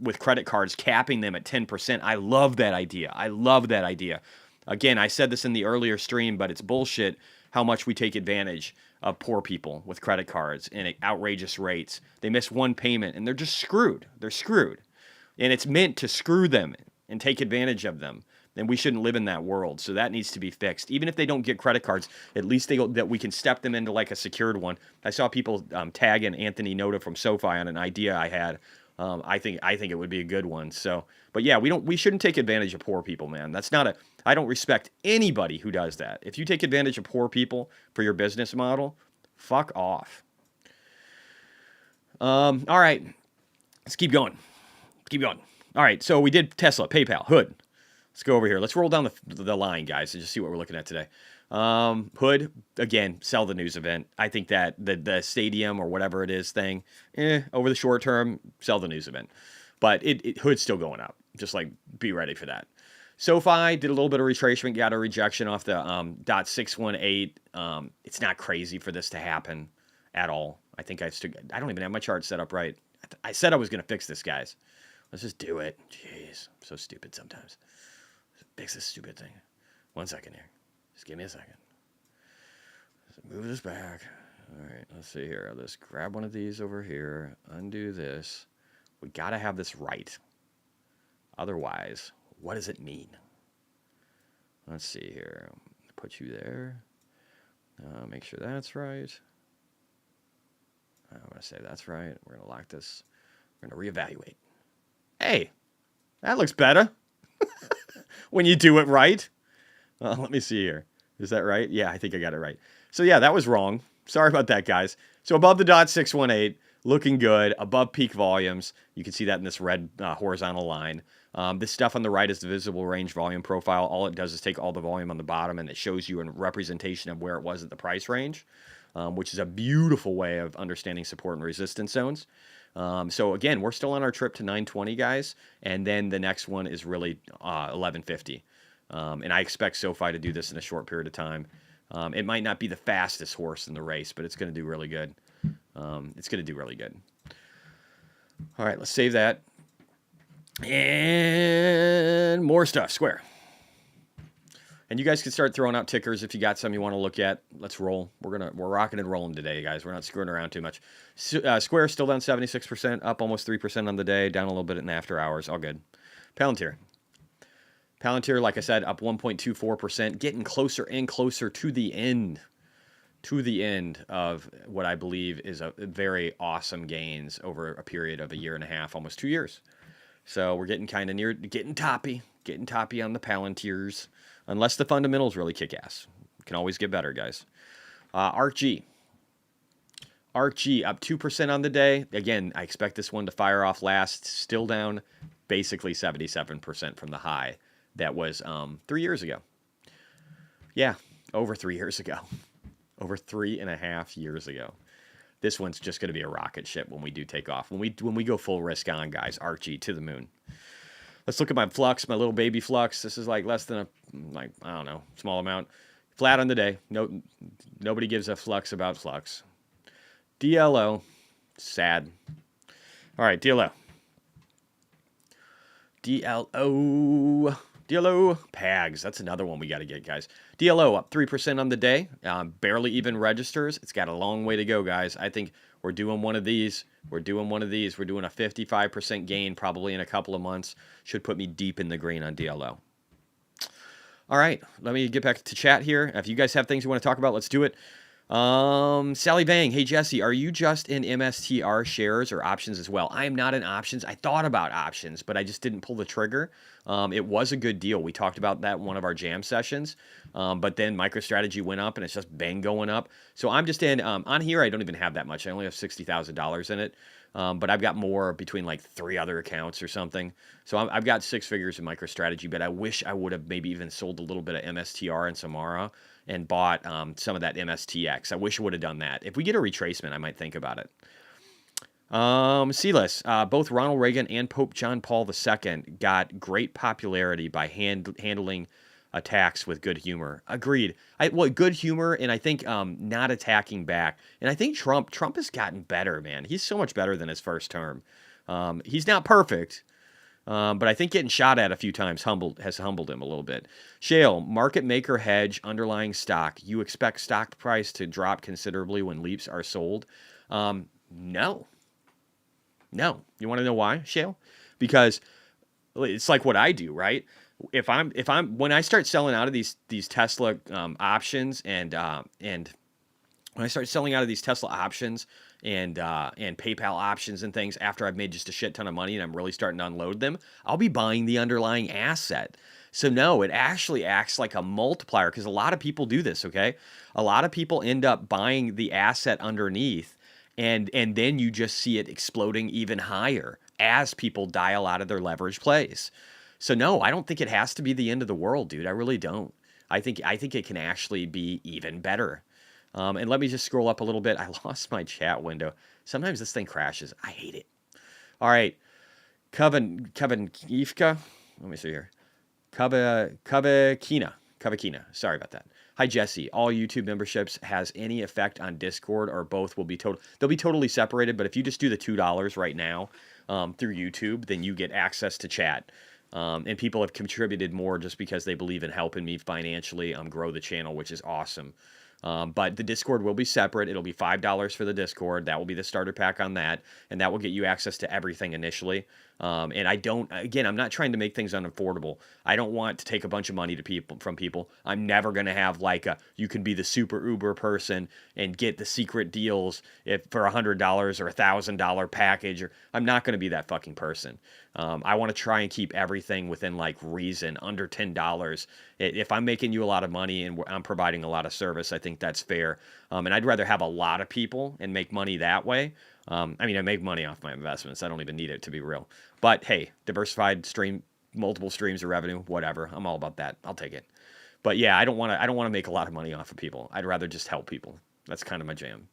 with credit cards capping them at 10%. I love that idea. I love that idea. Again, I said this in the earlier stream, but it's bullshit how much we take advantage of poor people with credit cards and at outrageous rates. They miss one payment and they're just screwed. They're screwed. And it's meant to screw them and take advantage of them. And we shouldn't live in that world. So that needs to be fixed. Even if they don't get credit cards, at least that we can step them into like a secured one. I saw people tagging Anthony Noda from SoFi on an idea I had. I think it would be a good one. So, but yeah, we shouldn't take advantage of poor people, man. I don't respect anybody who does that. If you take advantage of poor people for your business model, fuck off. All right, let's keep going. All right, so we did Tesla, PayPal, Hood. Let's go over here. Let's roll down the line, guys, and just see what we're looking at today. Hood, again, sell the news event. I think that the stadium or whatever it is thing, over the short term, sell the news event. But Hood's still going up. Just like be ready for that. SoFi did a little bit of retracement, got a rejection off the .618. It's not crazy for this to happen at all. I think I don't even have my chart set up right. I said I was going to fix this, guys. Let's just do it. Jeez, I'm so stupid sometimes. Fix this stupid thing. 1 second here. Just give me a second. Let's move this back. All right, let's see here. Let's grab one of these over here. Undo this. We got to have this right. Otherwise, what does it mean? Let's see here. Put you there. Make sure that's right. I'm going to say that's right. We're going to lock this. We're going to reevaluate. Hey, that looks better. When you do it right. Let me see here. Is that right? Yeah, I think I got it right. So yeah, that was wrong. Sorry about that, guys. So above the .618, looking good, above peak volumes. You can see that in this red horizontal line. This stuff on the right is the visible range volume profile. All it does is take all the volume on the bottom and it shows you a representation of where it was at the price range, which is a beautiful way of understanding support and resistance zones. So again, we're still on our trip to 920, guys, and then the next one is really 1150. And I expect SoFi to do this in a short period of time. It might not be the fastest horse in the race, but it's going to do really good. It's going to do really good. All right, let's save that. And more stuff, Square. And you guys can start throwing out tickers if you got some you want to look at. Let's roll. We're rocking and rolling today, guys. We're not screwing around too much. Square still down 76%, up almost 3% on the day, down a little bit in the after hours. All good. Palantir, like I said, up 1.24%, getting closer and closer to the end. Of what I believe is a very awesome gains over a period of a year and a half, almost 2 years. So we're getting kind of near, getting toppy on the Palantirs. Unless the fundamentals really kick ass. Can always get better, guys. ARKG up 2% on the day. Again, I expect this one to fire off last. Still down basically 77% from the high that was 3 years ago. Yeah, over 3 years ago. Over 3.5 years ago. This one's just going to be a rocket ship when we do take off. When we go full risk on, guys, ARKG to the moon. Let's look at my flux, my little baby flux. This is like less than I don't know, small amount. Flat on the day. Nobody gives a flux about flux. DLO, sad. All right, DLO, PAGs. That's another one we got to get, guys. DLO up 3% on the day. Barely even registers. It's got a long way to go, guys. I think we're doing one of these. We're doing a 55% gain probably in a couple of months. Should put me deep in the green on DLO. All right, let me get back to chat here. If you guys have things you want to talk about, let's do it. Sally Vang, hey Jesse, are you just in MSTR shares or options as well? I am not in options. I thought about options, but I just didn't pull the trigger. It was a good deal. We talked about that in one of our jam sessions, but then MicroStrategy went up and it's just bang going up. So I'm just in, on here, I don't even have that much. I only have $60,000 in it. But I've got more between like 3 other accounts or something. So I've got 6 figures in MicroStrategy, but I wish I would have maybe even sold a little bit of MSTR and Samara and bought some of that MSTX. I wish I would have done that. If we get a retracement, I might think about it. C-list. Both Ronald Reagan and Pope John Paul II got great popularity by handling attacks with good humor. Agreed. Good humor, and I think not attacking back. And I think Trump has gotten better, man. He's so much better than his first term. He's not perfect, but I think getting shot at a few times has humbled him a little bit. Shale, market maker hedge, underlying stock. You expect stock price to drop considerably when leaps are sold? No. No. You want to know why, Shale? Because it's like what I do, right? When I start selling out of these Tesla options and when I start selling out of these Tesla options and PayPal options and things after I've made just a shit ton of money and I'm really starting to unload them, I'll be buying the underlying asset. So no, it actually acts like a multiplier because a lot of people do this, okay? A lot of people end up buying the asset underneath and then you just see it exploding even higher as people dial out of their leverage plays. So no, I don't think it has to be the end of the world, dude. I really don't. I think it can actually be even better. And let me just scroll up a little bit. I lost my chat window. Sometimes this thing crashes. I hate it. All right. Kevin Ifka. Let me see here. Kavakina. Sorry about that. Hi, Jesse. All YouTube memberships has any effect on Discord or both will be total. They'll be totally separated, but if you just do the $2 right now through YouTube, then you get access to chat. And people have contributed more just because they believe in helping me financially grow the channel, which is awesome. But the Discord will be separate. It'll be $5 for the Discord. That will be the starter pack on that. And that will get you access to everything initially. And I'm not trying to make things unaffordable. I don't want to take a bunch of money from people. I'm never going to have you can be the super Uber person and get the secret deals for $100 or $1,000 package. I'm not going to be that fucking person. I want to try and keep everything within reason, under $10. If I'm making you a lot of money and I'm providing a lot of service, I think that's fair. And I'd rather have a lot of people and make money that way. I make money off my investments. I don't even need it to be real. But hey, diversified stream, multiple streams of revenue, whatever. I'm all about that. I'll take it. But yeah, I don't want to make a lot of money off of people. I'd rather just help people. That's kind of my jam.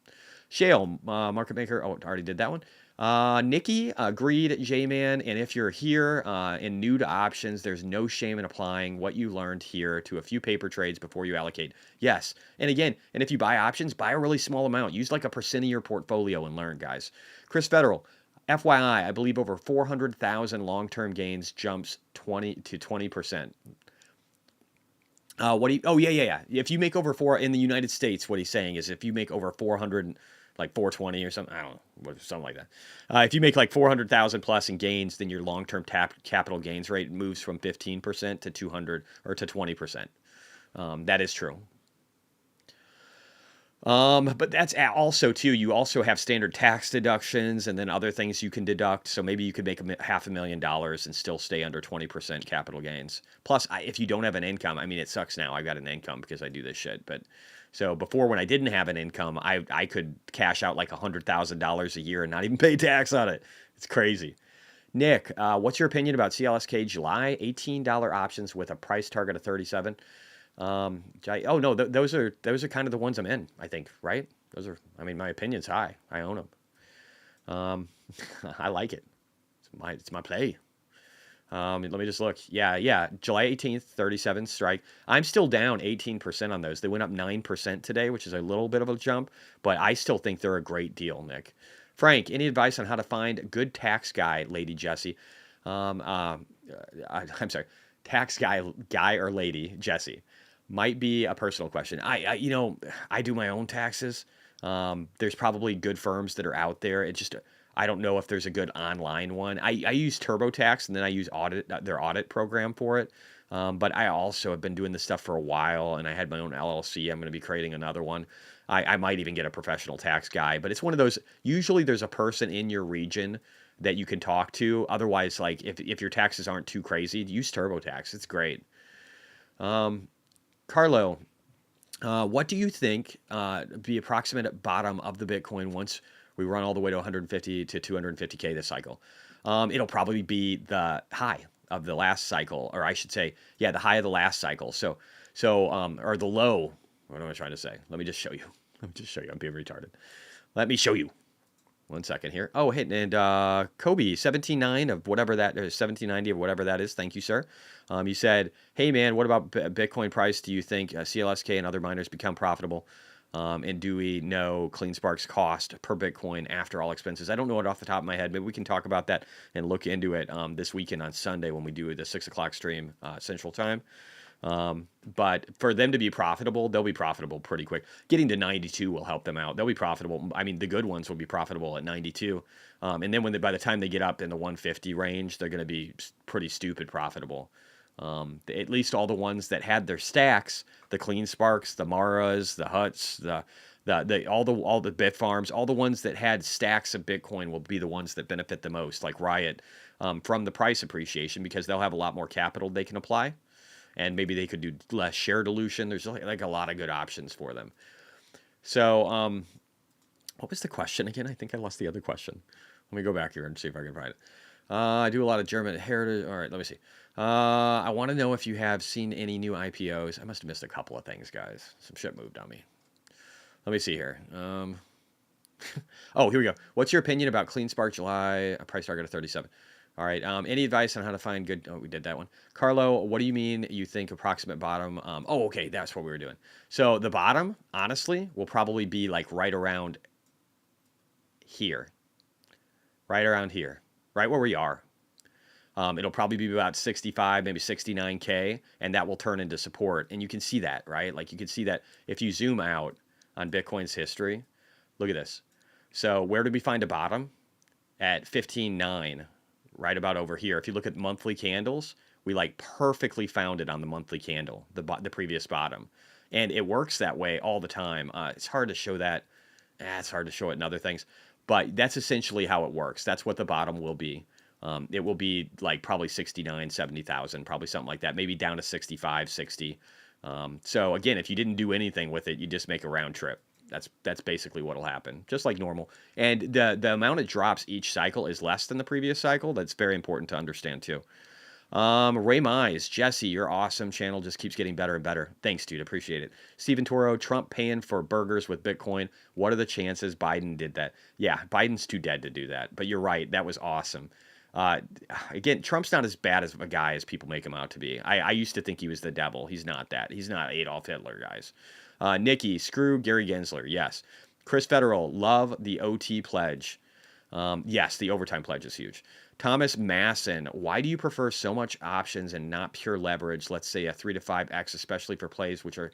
Shale, market maker. Oh, already did that one. Nikki, agreed, J-Man. And if you're here and new to options, there's no shame in applying what you learned here to a few paper trades before you allocate. Yes. And again, if you buy options, buy a really small amount. Use 1% of your portfolio and learn, guys. Chris Federal, FYI, I believe over 400,000 long-term gains jumps 20%. Yeah. If you make over in the United States, what he's saying is if you make over 400, 420 or something, I don't know, something like that. If you make 400,000 plus in gains, then your long-term capital gains rate moves from 15% to 200 or to 20%. That is true. But that's also too, you also have standard tax deductions and then other things you can deduct. So maybe you could make $500,000 and still stay under 20% capital gains. Plus, if you don't have an income, it sucks now. I got an income because I do this shit. But so before, when I didn't have an income, I could cash out $100,000 a year and not even pay tax on it. It's crazy. Nick, what's your opinion about CLSK July $18 options with a price target of 37? No, those are kind of the ones I'm in, I think, right? Those are, my opinion's high. I own them. I like it. It's my play. Let me just look. Yeah. July 18th, 37 strike. I'm still down 18% on those. They went up 9% today, which is a little bit of a jump, but I still think they're a great deal, Nick. Frank, any advice on how to find a good tax guy, Lady Jessie? I'm sorry, tax guy or lady Jessie. Might be a personal question. I do my own taxes. There's probably good firms that are out there. It's just, I don't know if there's a good online one. I use TurboTax and then I use their audit program for it. But I also have been doing this stuff for a while and I had my own LLC. I'm going to be creating another one. I might even get a professional tax guy, but it's one of those, usually there's a person in your region that you can talk to. Otherwise, if your taxes aren't too crazy, use TurboTax. It's great. Carlo, what do you think the approximate bottom of the Bitcoin once We run all the way to 150 to 250K this cycle. It'll probably be the high of the last cycle, or I should say, yeah, the high of the last cycle. Or the low. What am I trying to say? Let me just show you. Let me just show you. I'm being retarded. Let me show you. 1 second here. Oh, hey, and Kobe, 17.9 of whatever that is, 1790 of whatever that is. Thank you, sir. You said, hey, man, what about Bitcoin price? Do you think CLSK and other miners become profitable? And do we know CleanSpark's cost per Bitcoin after all expenses? I don't know it off the top of my head. Maybe we can talk about that and look into it this weekend on Sunday when we do the 6 o'clock stream Central Time. But for them to be profitable, they'll be profitable pretty quick. Getting to 92 will help them out. They'll be profitable. I mean, the good ones will be profitable at 92. And then by the time they get up in the 150 range, they're going to be pretty stupid profitable. At least all the ones that had their stacks, the CleanSparks, the Maras, the Huts, all the Bitfarms, all the ones that had stacks of Bitcoin will be the ones that benefit the most, like Riot, from the price appreciation, because they'll have a lot more capital they can apply. And maybe they could do less share dilution. There's like a lot of good options for them. So, what was the question again? I think I lost the other question. Let me go back here and see if I can find it. I do a lot of German heritage. All right, let me see. I want to know if you have seen any new IPOs. I must have missed a couple of things, guys. Some shit moved on me. Let me see here. Oh, here we go. What's your opinion about CleanSpark July price target of 37? All right. Any advice on how to find good? Oh, we did that one. Carlo, what do you mean you think approximate bottom? Okay. That's what we were doing. So the bottom, honestly, will probably be like right around here. Right around here. Right where we are. It'll probably be about 65, maybe 69K, and that will turn into support. And you can see that, right? Like you can see that if you zoom out on Bitcoin's history. Look at this. So where did we find a bottom? At 15.9. Right about over here. If you look at monthly candles, we like perfectly found it on the monthly candle, the previous bottom. And it works that way all the time. It's hard to show that. It's hard to show it in other things. But that's essentially how it works. That's what the bottom will be. It will be like probably 69, 70,000, probably something like that. Maybe down to 65, 60. So again, if you didn't do anything with it, you just make a round trip. That's basically what'll happen, just like normal. And the amount it drops each cycle is less than the previous cycle. That's very important to understand too. Ray Mize, Jesse, your awesome channel just keeps getting better and better. Thanks, dude. Appreciate it. Steven Toro, Trump paying for burgers with Bitcoin. What are the chances Biden did that? Yeah, Biden's too dead to do that. But you're right. That was awesome. Again, Trump's not as bad as a guy as people make him out to be. I used to think he was the devil. He's not that. He's not Adolf Hitler, guys. Nikki, screw Gary Gensler. Yes. Chris Federal, love the OT pledge. Yes, the overtime pledge is huge. Thomas Masson, why do you prefer so much options and not pure leverage? Let's say a 3 to 5x, especially for plays which are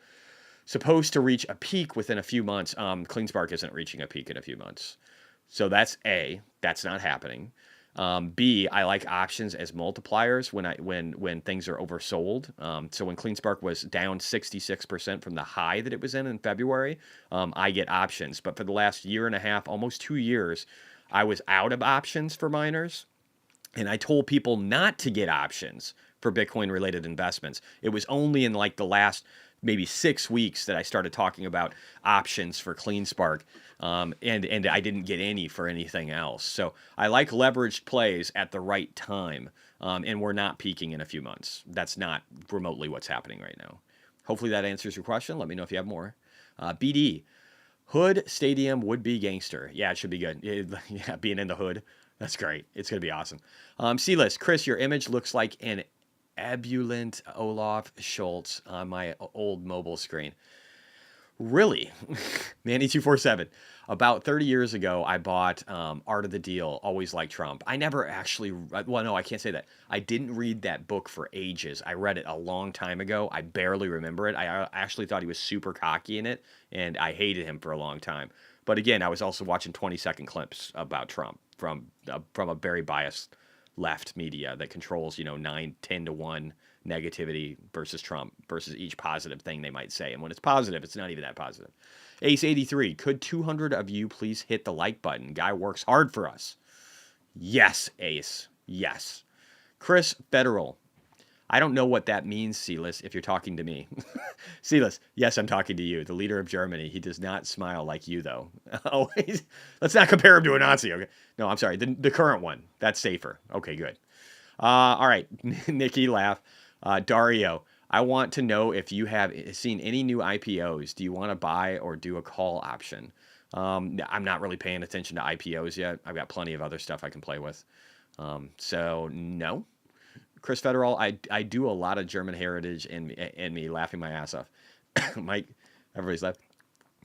supposed to reach a peak within a few months. CleanSpark isn't reaching a peak in a few months. So that's A, that's not happening. B, I like options as multipliers when things are oversold. So when CleanSpark was down 66% from the high that it was in February, I get options. But for the last year and a half, almost 2 years, I was out of options for miners. And I told people not to get options for Bitcoin related investments. It was only in like the last maybe 6 weeks that I started talking about options for CleanSpark. And I didn't get any for anything else. So I like leveraged plays at the right time. And we're not peaking in a few months. That's not remotely what's happening right now. Hopefully that answers your question. Let me know if you have more. BD, Hood Stadium would be gangster. Yeah, it should be good. Yeah, being in the hood. That's great. It's going to be awesome. C-List, Chris, your image looks like an ebullient Olaf Schultz on my old mobile screen. Really? Manny247. About 30 years ago, I bought Art of the Deal, Always Like Trump. I never actually, well, no, I can't say that. I didn't read that book for ages. I read it a long time ago. I barely remember it. I actually thought he was super cocky in it, and I hated him for a long time. But again, I was also watching 20-second clips about Trump from a very biased left media that controls, 9, 10 to 1 negativity versus Trump versus each positive thing they might say. And when it's positive, it's not even that positive. Ace 83, could 200 of you please hit the like button? Guy works hard for us. Yes, Ace. Yes. Chris Federal, I don't know what that means, Silas, if you're talking to me. Silas, yes, I'm talking to you, the leader of Germany. He does not smile like you, though. Oh, let's not compare him to a Nazi. Okay. No, I'm sorry. The current one. That's safer. Okay, good. All right. Nikki, laugh. Dario, I want to know if you have seen any new IPOs. Do you want to buy or do a call option? I'm not really paying attention to IPOs yet. I've got plenty of other stuff I can play with. So no. Chris Federal, I do a lot of German heritage in me laughing my ass off. Mike, everybody's laughing.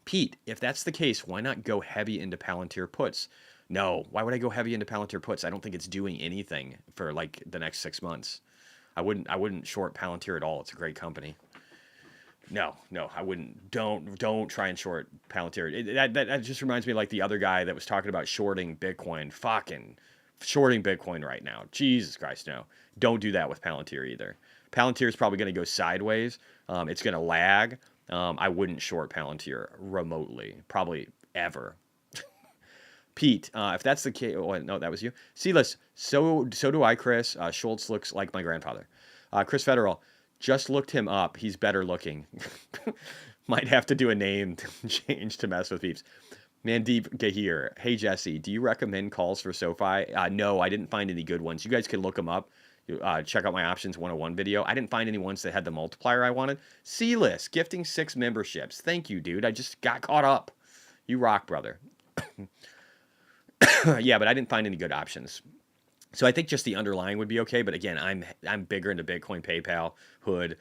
Pete, if that's the case, why not go heavy into Palantir puts? No, why would I go heavy into Palantir puts? I don't think it's doing anything for like the next 6 months. I wouldn't short Palantir at all. It's a great company. No, I wouldn't. Don't try and short Palantir. That just reminds me like the other guy that was talking about shorting Bitcoin. Fucking shorting Bitcoin right now. Jesus Christ, no. Don't do that with Palantir either. Palantir is probably going to go sideways. It's going to lag. I wouldn't short Palantir remotely, probably ever. Pete, if that's the case, oh, no, that was you. Silas, so do I, Chris. Schultz looks like my grandfather. Chris Federal, just looked him up. He's better looking. Might have to do a name change to mess with peeps. Mandeep Gahir, hey Jesse, do you recommend calls for SoFi? No, I didn't find any good ones. You guys can look them up. Check out my Options 101 video. I didn't find any ones that had the multiplier I wanted. C-List, gifting 6 memberships. Thank you, dude. I just got caught up. You rock, brother. Yeah, but I didn't find any good options. So I think just the underlying would be okay. But again, I'm bigger into Bitcoin, PayPal, Hood,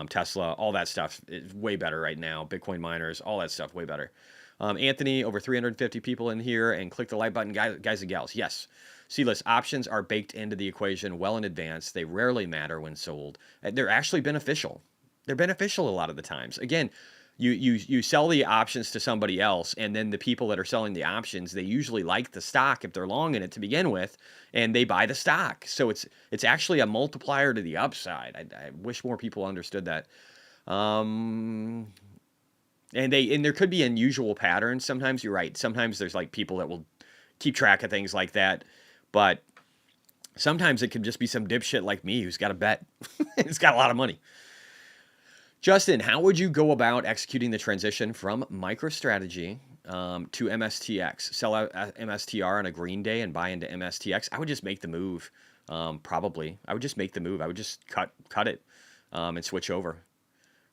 Tesla, all that stuff is way better right now. Bitcoin miners, all that stuff, way better. Anthony, over 350 people in here, and click the like button, guys and gals. Yes. C-list options are baked into the equation well in advance. They rarely matter when sold. They're actually beneficial. They're beneficial a lot of the times. Again, you sell the options to somebody else, and then the people that are selling the options, they usually like the stock if they're long in it to begin with, and they buy the stock. So it's actually a multiplier to the upside. I wish more people understood that. And there could be unusual patterns. Sometimes you're right. Sometimes there's like people that will keep track of things like that, but sometimes it could just be some dipshit like me who's got a bet. It's got a lot of money. Justin, how would you go about executing the transition from MicroStrategy to MSTX? Sell out MSTR on a green day and buy into MSTX? I would just make the move. Probably. I would just make the move. I would just cut it and switch over.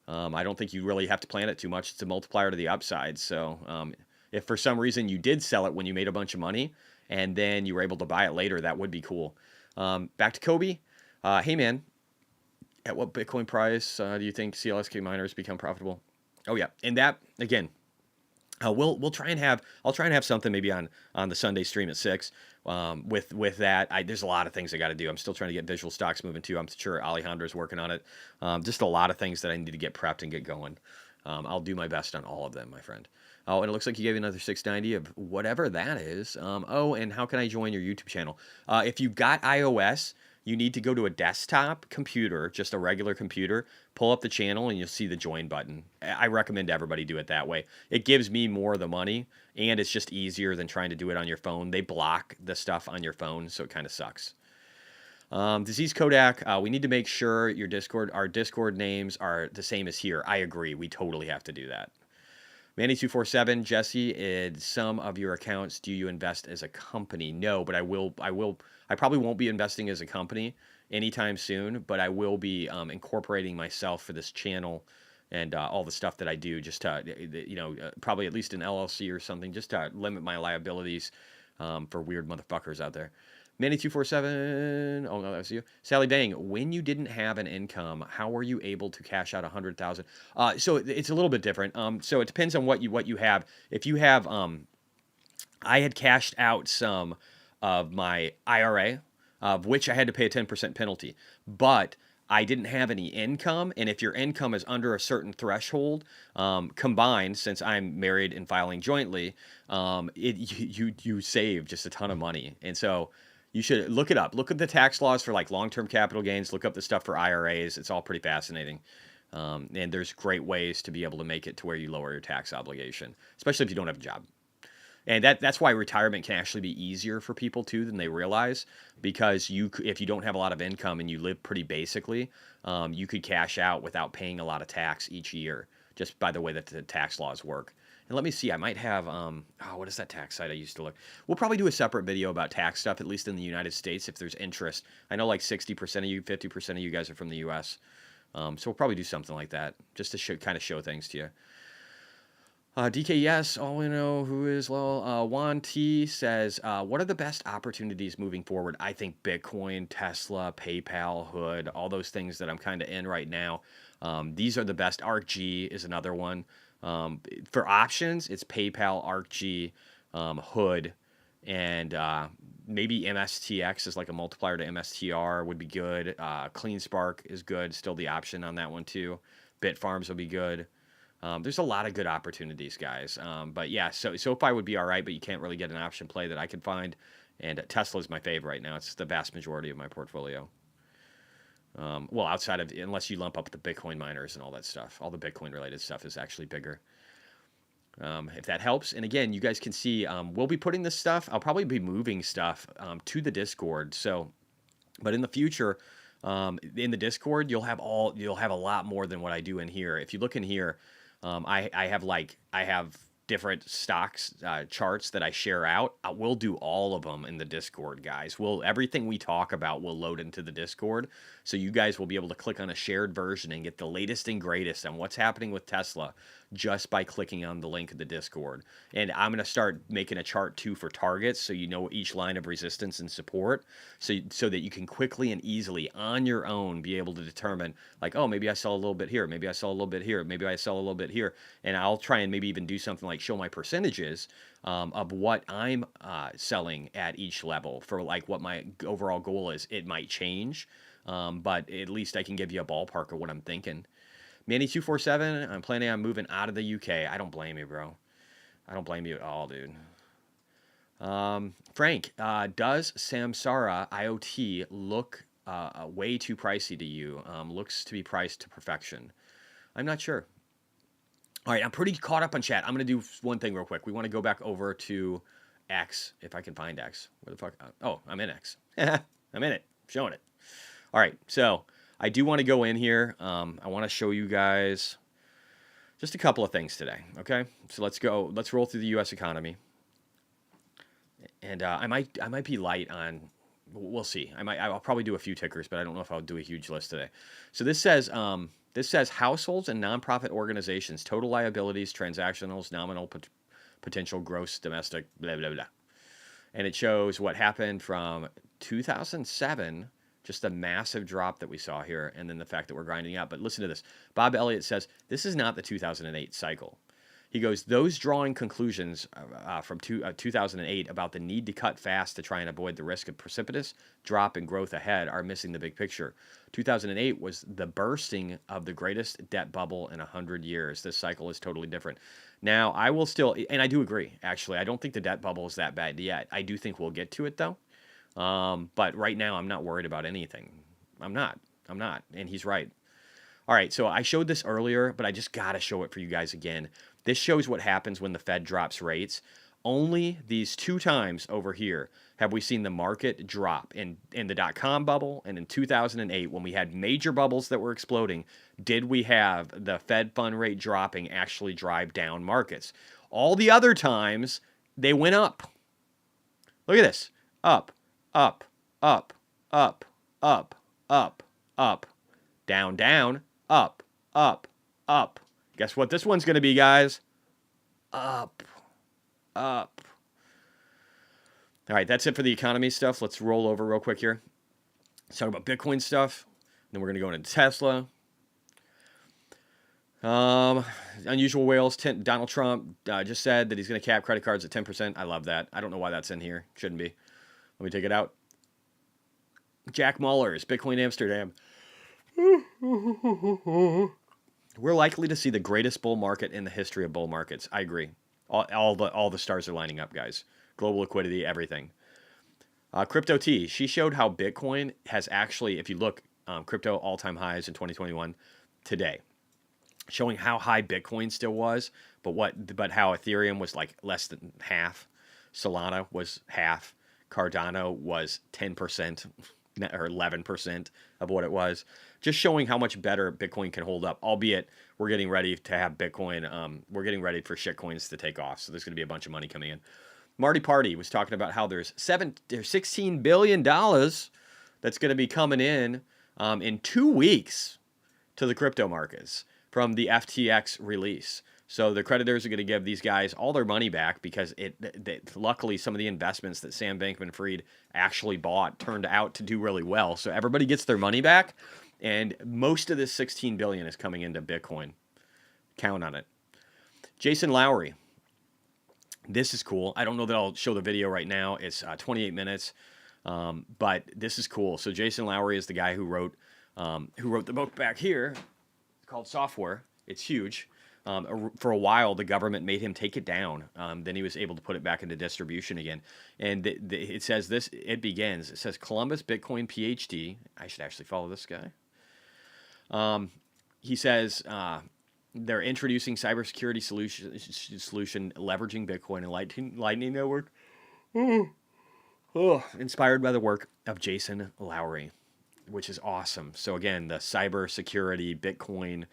I don't think you really have to plan it too much. It's a multiplier to the upside. So if for some reason you did sell it when you made a bunch of money and then you were able to buy it later, that would be cool. Back to Kobe. Hey, man. At what Bitcoin price do you think CLSK miners become profitable? Oh yeah, and that again, we'll try and have I'll try and have something maybe on the Sunday stream at 6. With that, there's a lot of things I got to do. I'm still trying to get visual stocks moving too. I'm sure Alejandra's working on it. Just a lot of things that I need to get prepped and get going. I'll do my best on all of them, my friend. Oh, and it looks like you gave another 690 of whatever that is. Oh, and how can I join your YouTube channel? If you've got iOS, you need to go to a desktop computer, just a regular computer, pull up the channel, and you'll see the join button. I recommend everybody do it that way. It gives me more of the money, and it's just easier than trying to do it on your phone. They block the stuff on your phone, so it kind of sucks. Disease Kodak, we need to make sure our Discord names are the same as here. I agree. We totally have to do that. Manny247, Jesse, in some of your accounts, do you invest as a company? No, but I probably won't be investing as a company anytime soon, but I will be incorporating myself for this channel and all the stuff that I do, just to, probably at least an LLC or something, just to limit my liabilities for weird motherfuckers out there. Manny247, oh no, that was you. Sally Dang, when you didn't have an income, how were you able to cash out 100,000? So it's a little bit different. So it depends on what you have. If you have, I had cashed out some of my IRA, of which I had to pay a 10% penalty, but I didn't have any income, and if your income is under a certain threshold, combined, since I'm married and filing jointly, you save just a ton of money, and so you should look it up. Look at the tax laws for like long-term capital gains. Look up the stuff for IRAs. It's all pretty fascinating, and there's great ways to be able to make it to where you lower your tax obligation, especially if you don't have a job. And that's why retirement can actually be easier for people too than they realize, because if you don't have a lot of income and you live pretty basically, you could cash out without paying a lot of tax each year, just by the way that the tax laws work. And let me see, I might have what is that tax site I used to look? We'll probably do a separate video about tax stuff, at least in the United States, if there's interest. I know like 60% of you, 50% of you guys are from the U.S., so we'll probably do something like that just to kind of show things to you. DKS, all we know who is low. Juan T says, what are the best opportunities moving forward? I think Bitcoin, Tesla, PayPal, Hood, all those things that I'm kind of in right now. These are the best. ARKG is another one. For options, it's PayPal, ARKG, Hood, and maybe MSTX is like a multiplier to MSTR would be good. CleanSpark is good. Still the option on that one too. Bitfarms will be good. There's a lot of good opportunities, guys. But yeah, so SoFi would be all right, but you can't really get an option play that I could find. And Tesla is my favorite right now. It's the vast majority of my portfolio. Well, outside of, unless you lump up the Bitcoin miners and all that stuff, all the Bitcoin related stuff is actually bigger. If that helps. And again, you guys can see, we'll be putting this stuff, I'll probably be moving stuff to the Discord. So, but in the future, in the Discord, you'll have a lot more than what I do in here. If you look in here, I have different stocks charts that I share out. We'll do all of them in the Discord, guys. Everything we talk about will load into the Discord, so you guys will be able to click on a shared version and get the latest and greatest on what's happening with Tesla just by clicking on the link in the Discord. And I'm going to start making a chart too for targets, so you know each line of resistance and support, so that you can quickly and easily on your own be able to determine, like, oh, maybe I sell a little bit here, maybe I sell a little bit here, maybe I sell a little bit here. And I'll try and maybe even do something like show my percentages of what I'm selling at each level for like what my overall goal is. It might change, but at least I can give you a ballpark of what I'm thinking. Manny247, I'm planning on moving out of the UK. I don't blame you, bro. I don't blame you at all, dude. Frank, does Samsara IoT look way too pricey to you? Looks to be priced to perfection. I'm not sure. All right, I'm pretty caught up on chat. I'm going to do one thing real quick. We want to go back over to X, if I can find X. Where the fuck? Oh, I'm in X. I'm in it. Showing it. All right, so I do want to go in here. I want to show you guys just a couple of things today, okay? So let's go. Let's roll through the U.S. economy. And I might be light on. We'll see. I'll probably do a few tickers, but I don't know if I'll do a huge list today. So this says households and nonprofit organizations, total liabilities, transactionals, nominal potential gross domestic, blah, blah, blah. And it shows what happened from 2007, just a massive drop that we saw here, and then the fact that we're grinding out. But listen to this. Bob Elliott says, this is not the 2008 cycle. He goes, those drawing conclusions from 2008 about the need to cut fast to try and avoid the risk of precipitous drop in growth ahead are missing the big picture. 2008 was the bursting of the greatest debt bubble in 100 years. This cycle is totally different. Now, I will still, and I do agree, actually. I don't think the debt bubble is that bad yet. I do think we'll get to it, though. But right now, I'm not worried about anything. I'm not. And he's right. All right, so I showed this earlier, but I just got to show it for you guys again. This shows what happens when the Fed drops rates. Only these two times over here have we seen the market drop. In the dot-com bubble and in 2008, when we had major bubbles that were exploding, did we have the Fed fund rate dropping actually drive down markets? All the other times, they went up. Look at this. Up, up, up, up, up, up, up, down, down, up, up, up. Guess what this one's going to be, guys? Up, up. All right, that's it for the economy stuff. Let's roll over real quick here. Let's talk about Bitcoin stuff. Then we're going to go into Tesla. Unusual whales. Donald Trump just said that he's going to cap credit cards at 10%. I love that. I don't know why that's in here. Shouldn't be. Let me take it out. Jack Mallers, Bitcoin Amsterdam. We're likely to see the greatest bull market in the history of bull markets. I agree. All the stars are lining up, guys. Global liquidity, everything. Crypto T, she showed how Bitcoin has actually, if you look, crypto all-time highs in 2021 today, showing how high Bitcoin still was, but how Ethereum was like less than half. Solana was half. Cardano was 10% or 11% of what it was. Just showing how much better Bitcoin can hold up, albeit we're getting ready to have Bitcoin. We're getting ready for shitcoins to take off. So there's going to be a bunch of money coming in. Marty Party was talking about how there's $16 billion that's going to be coming in 2 weeks to the crypto markets from the FTX release. So the creditors are going to give these guys all their money back because luckily some of the investments that Sam Bankman-Fried actually bought turned out to do really well. So everybody gets their money back, and most of this $16 billion is coming into Bitcoin. Count on it. Jason Lowry. This is cool. I don't know that I'll show the video right now. It's 28 minutes, but this is cool. So Jason Lowry is the guy who wrote the book back here called Software. It's huge. For a while, the government made him take it down. Then he was able to put it back into distribution again. And it says this. It begins. It says Columbus Bitcoin PhD. I should actually follow this guy. He says. They're introducing cybersecurity solution leveraging Bitcoin and Lightning Network. Inspired by the work of Jason Lowry, which is awesome. So again, the cybersecurity, Bitcoin,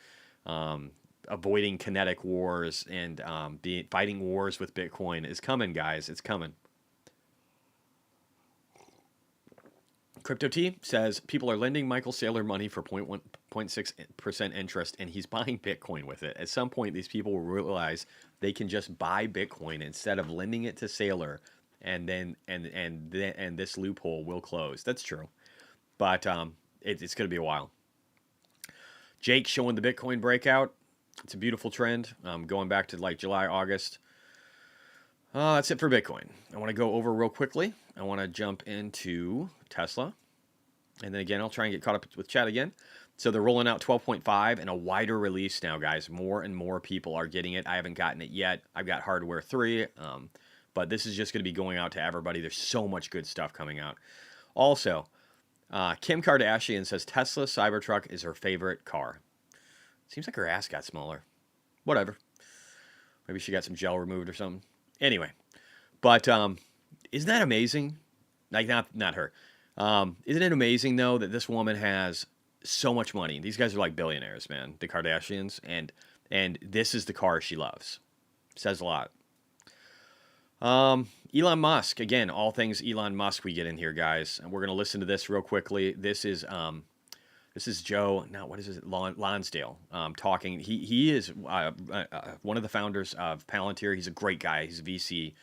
avoiding kinetic wars and fighting wars with Bitcoin is coming, guys. It's coming. Crypto T says people are lending Michael Saylor money for 0.6% interest, and he's buying Bitcoin with it. At some point, these people will realize they can just buy Bitcoin instead of lending it to Saylor, and this loophole will close. That's true, but it's going to be a while. Jake showing the Bitcoin breakout. It's a beautiful trend. Going back to like July, August. That's it for Bitcoin. I want to go over real quickly. I want to jump into Tesla. And then again, I'll try and get caught up with chat again. So they're rolling out 12.5 and a wider release now, guys. More and more people are getting it. I haven't gotten it yet. I've got hardware 3. But this is just going to be going out to everybody. There's so much good stuff coming out. Also, Kim Kardashian says Tesla Cybertruck is her favorite car. Seems like her ass got smaller. Whatever. Maybe she got some gel removed or something. Anyway, but isn't that amazing? Like, not her. Isn't it amazing, though, that this woman has so much money? These guys are like billionaires, man, the Kardashians, and this is the car she loves. Says a lot. Elon Musk, again, all things Elon Musk we get in here, guys. And we're going to listen to this real quickly. This is Joe, Lonsdale, talking. He is one of the founders of Palantir. He's a great guy. He's a VC.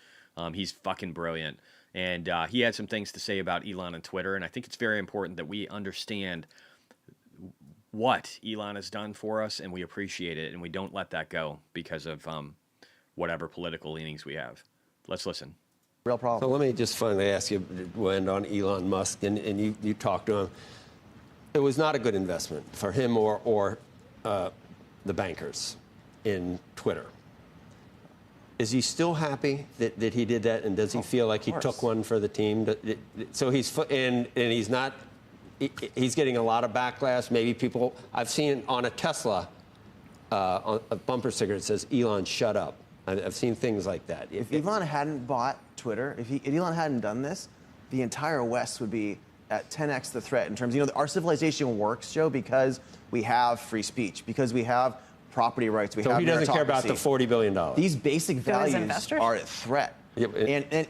He's fucking brilliant. And he had some things to say about Elon and Twitter. And I think it's very important that we understand what Elon has done for us, and we appreciate it, and we don't let that go because of whatever political leanings we have. Let's listen. Real problem. So let me just finally ask you, Wend, on Elon Musk, and you talked to him. It was not a good investment for him or the bankers in Twitter. Is he still happy that he did that, and does he feel like he took one for the team? So he's he's not. He's getting a lot of backlash. Maybe people I've seen on a Tesla, on a bumper sticker that says "Elon, shut up." I've seen things like that. If Elon hadn't bought Twitter, if Elon hadn't done this, the entire West would be at 10x the threat in terms. Our civilization works, Joe, because we have free speech, because we have property rights. We have so he doesn't care about the $40 billion. These basic values are at threat. Yep.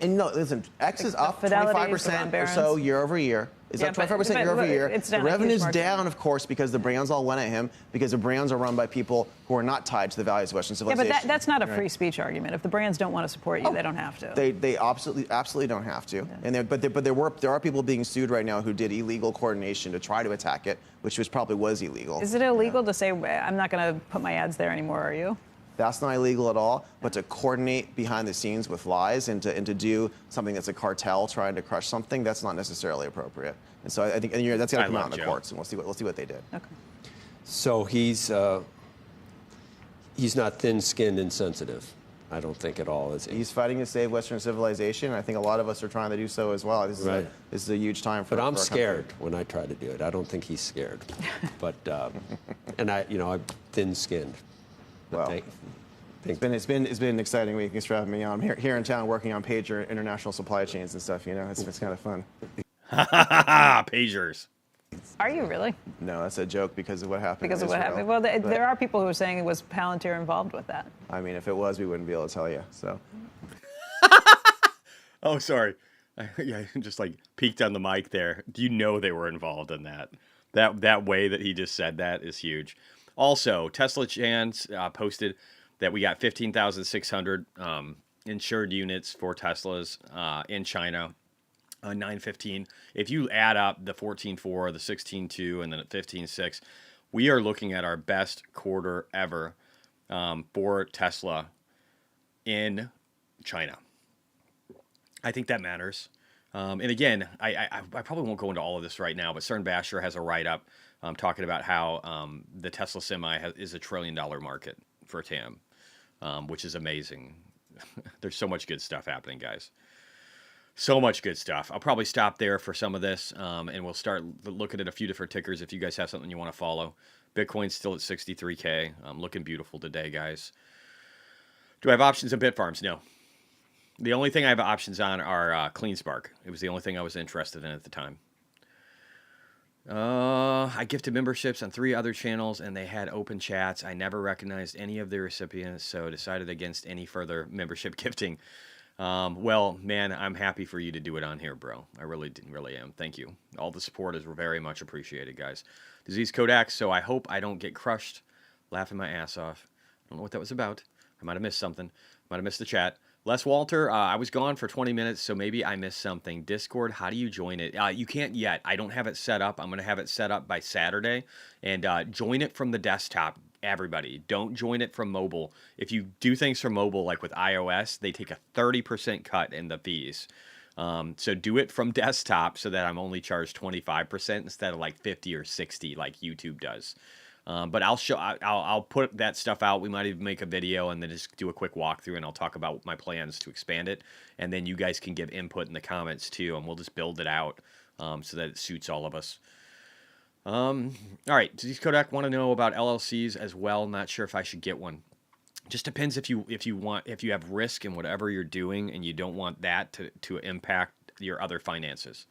And no, listen, X is up 25% or so year over year. It's up 25% year over year. The revenue's down, of course, because the brands all went at him, because the brands are run by people who are not tied to the values of Western civilization. Yeah, but that's not a free speech argument. If the brands don't want to support you, they don't have to. They absolutely don't have to. Yeah. And there are people being sued right now who did illegal coordination to try to attack it, which probably was illegal. Is it illegal to say, I'm not going to put my ads there anymore, are you? That's not illegal at all, but to coordinate behind the scenes with lies and to do something that's a cartel trying to crush something, that's not necessarily appropriate. And so I think that's got to come out in the courts, and we'll see what they did. Okay. So he's not thin-skinned and sensitive, I don't think at all, is he? He's fighting to save Western civilization. I think a lot of us are trying to do so as well. This is a huge time for. But I'm scared when I try to do it. I don't think he's scared. But and I'm thin-skinned. Well, It's been an exciting week. Thanks for having me on. I'm here in town working on pager international supply chains and stuff. It's kind of fun. Pagers. Are you really? No, that's a joke because of what happened. Because of what happened. Well, there are people who are saying it was Palantir involved with that. I mean, if it was, we wouldn't be able to tell you. So. Oh, sorry. I just like peeked on the mic there. Do you know they were involved in that? That way that he just said that is huge. Also, Tesla Chans posted that we got 15,600 insured units for Teslas in China. 915. If you add up the 14.4, the 16.2, and then at 15.6, we are looking at our best quarter ever for Tesla in China. I think that matters. And again, I probably won't go into all of this right now, but Cern Basher has a write-up talking about how the Tesla Semi is $1 trillion market for TAM, which is amazing. There's so much good stuff happening, guys. So much good stuff. I'll probably stop there for some of this, and we'll start looking at a few different tickers if you guys have something you want to follow. Bitcoin's still at 63K. Looking beautiful today, guys. Do I have options in Bitfarms? No. The only thing I have options on are CleanSpark. It was the only thing I was interested in at the time. I gifted memberships on 3 other channels, and they had open chats. I never recognized any of the recipients, so decided against any further membership gifting. Well, man, I'm happy for you to do it on here, bro. I really am. Thank you. All the support is very much appreciated, guys. Disease Kodak, so I hope I don't get crushed laughing my ass off. I don't know what that was about. I might have missed something. Might have missed the chat. Les Walter, I was gone for 20 minutes, so maybe I missed something. Discord, how do you join it? You can't yet. I don't have it set up. I'm going to have it set up by Saturday. And join it from the desktop, everybody. Don't join it from mobile. If you do things from mobile, like with iOS, they take a 30% cut in the fees. So do it from desktop so that I'm only charged 25% instead of like 50 or 60 like YouTube does. But I'll put that stuff out. We might even make a video and then just do a quick walkthrough, and I'll talk about my plans to expand it. And then you guys can give input in the comments too, and we'll just build it out so that it suits all of us. All right, does Kodak want to know about LLCs as well? Not sure if I should get one. Just depends if you have risk in whatever you're doing and you don't want that to impact your other finances.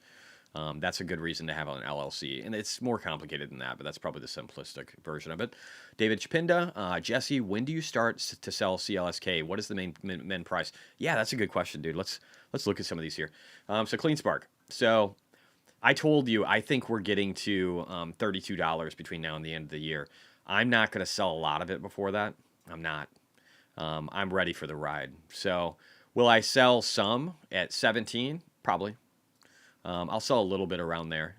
That's a good reason to have an LLC. And it's more complicated than that, but that's probably the simplistic version of it. David Chapinda, Jesse, when do you start to sell CLSK? What is the main price? Yeah, that's a good question, dude. Let's look at some of these here. So CleanSpark. So I told you, I think we're getting to $32 between now and the end of the year. I'm not going to sell a lot of it before that. I'm not. I'm ready for the ride. So will I sell some at 17? Probably. I'll sell a little bit around there,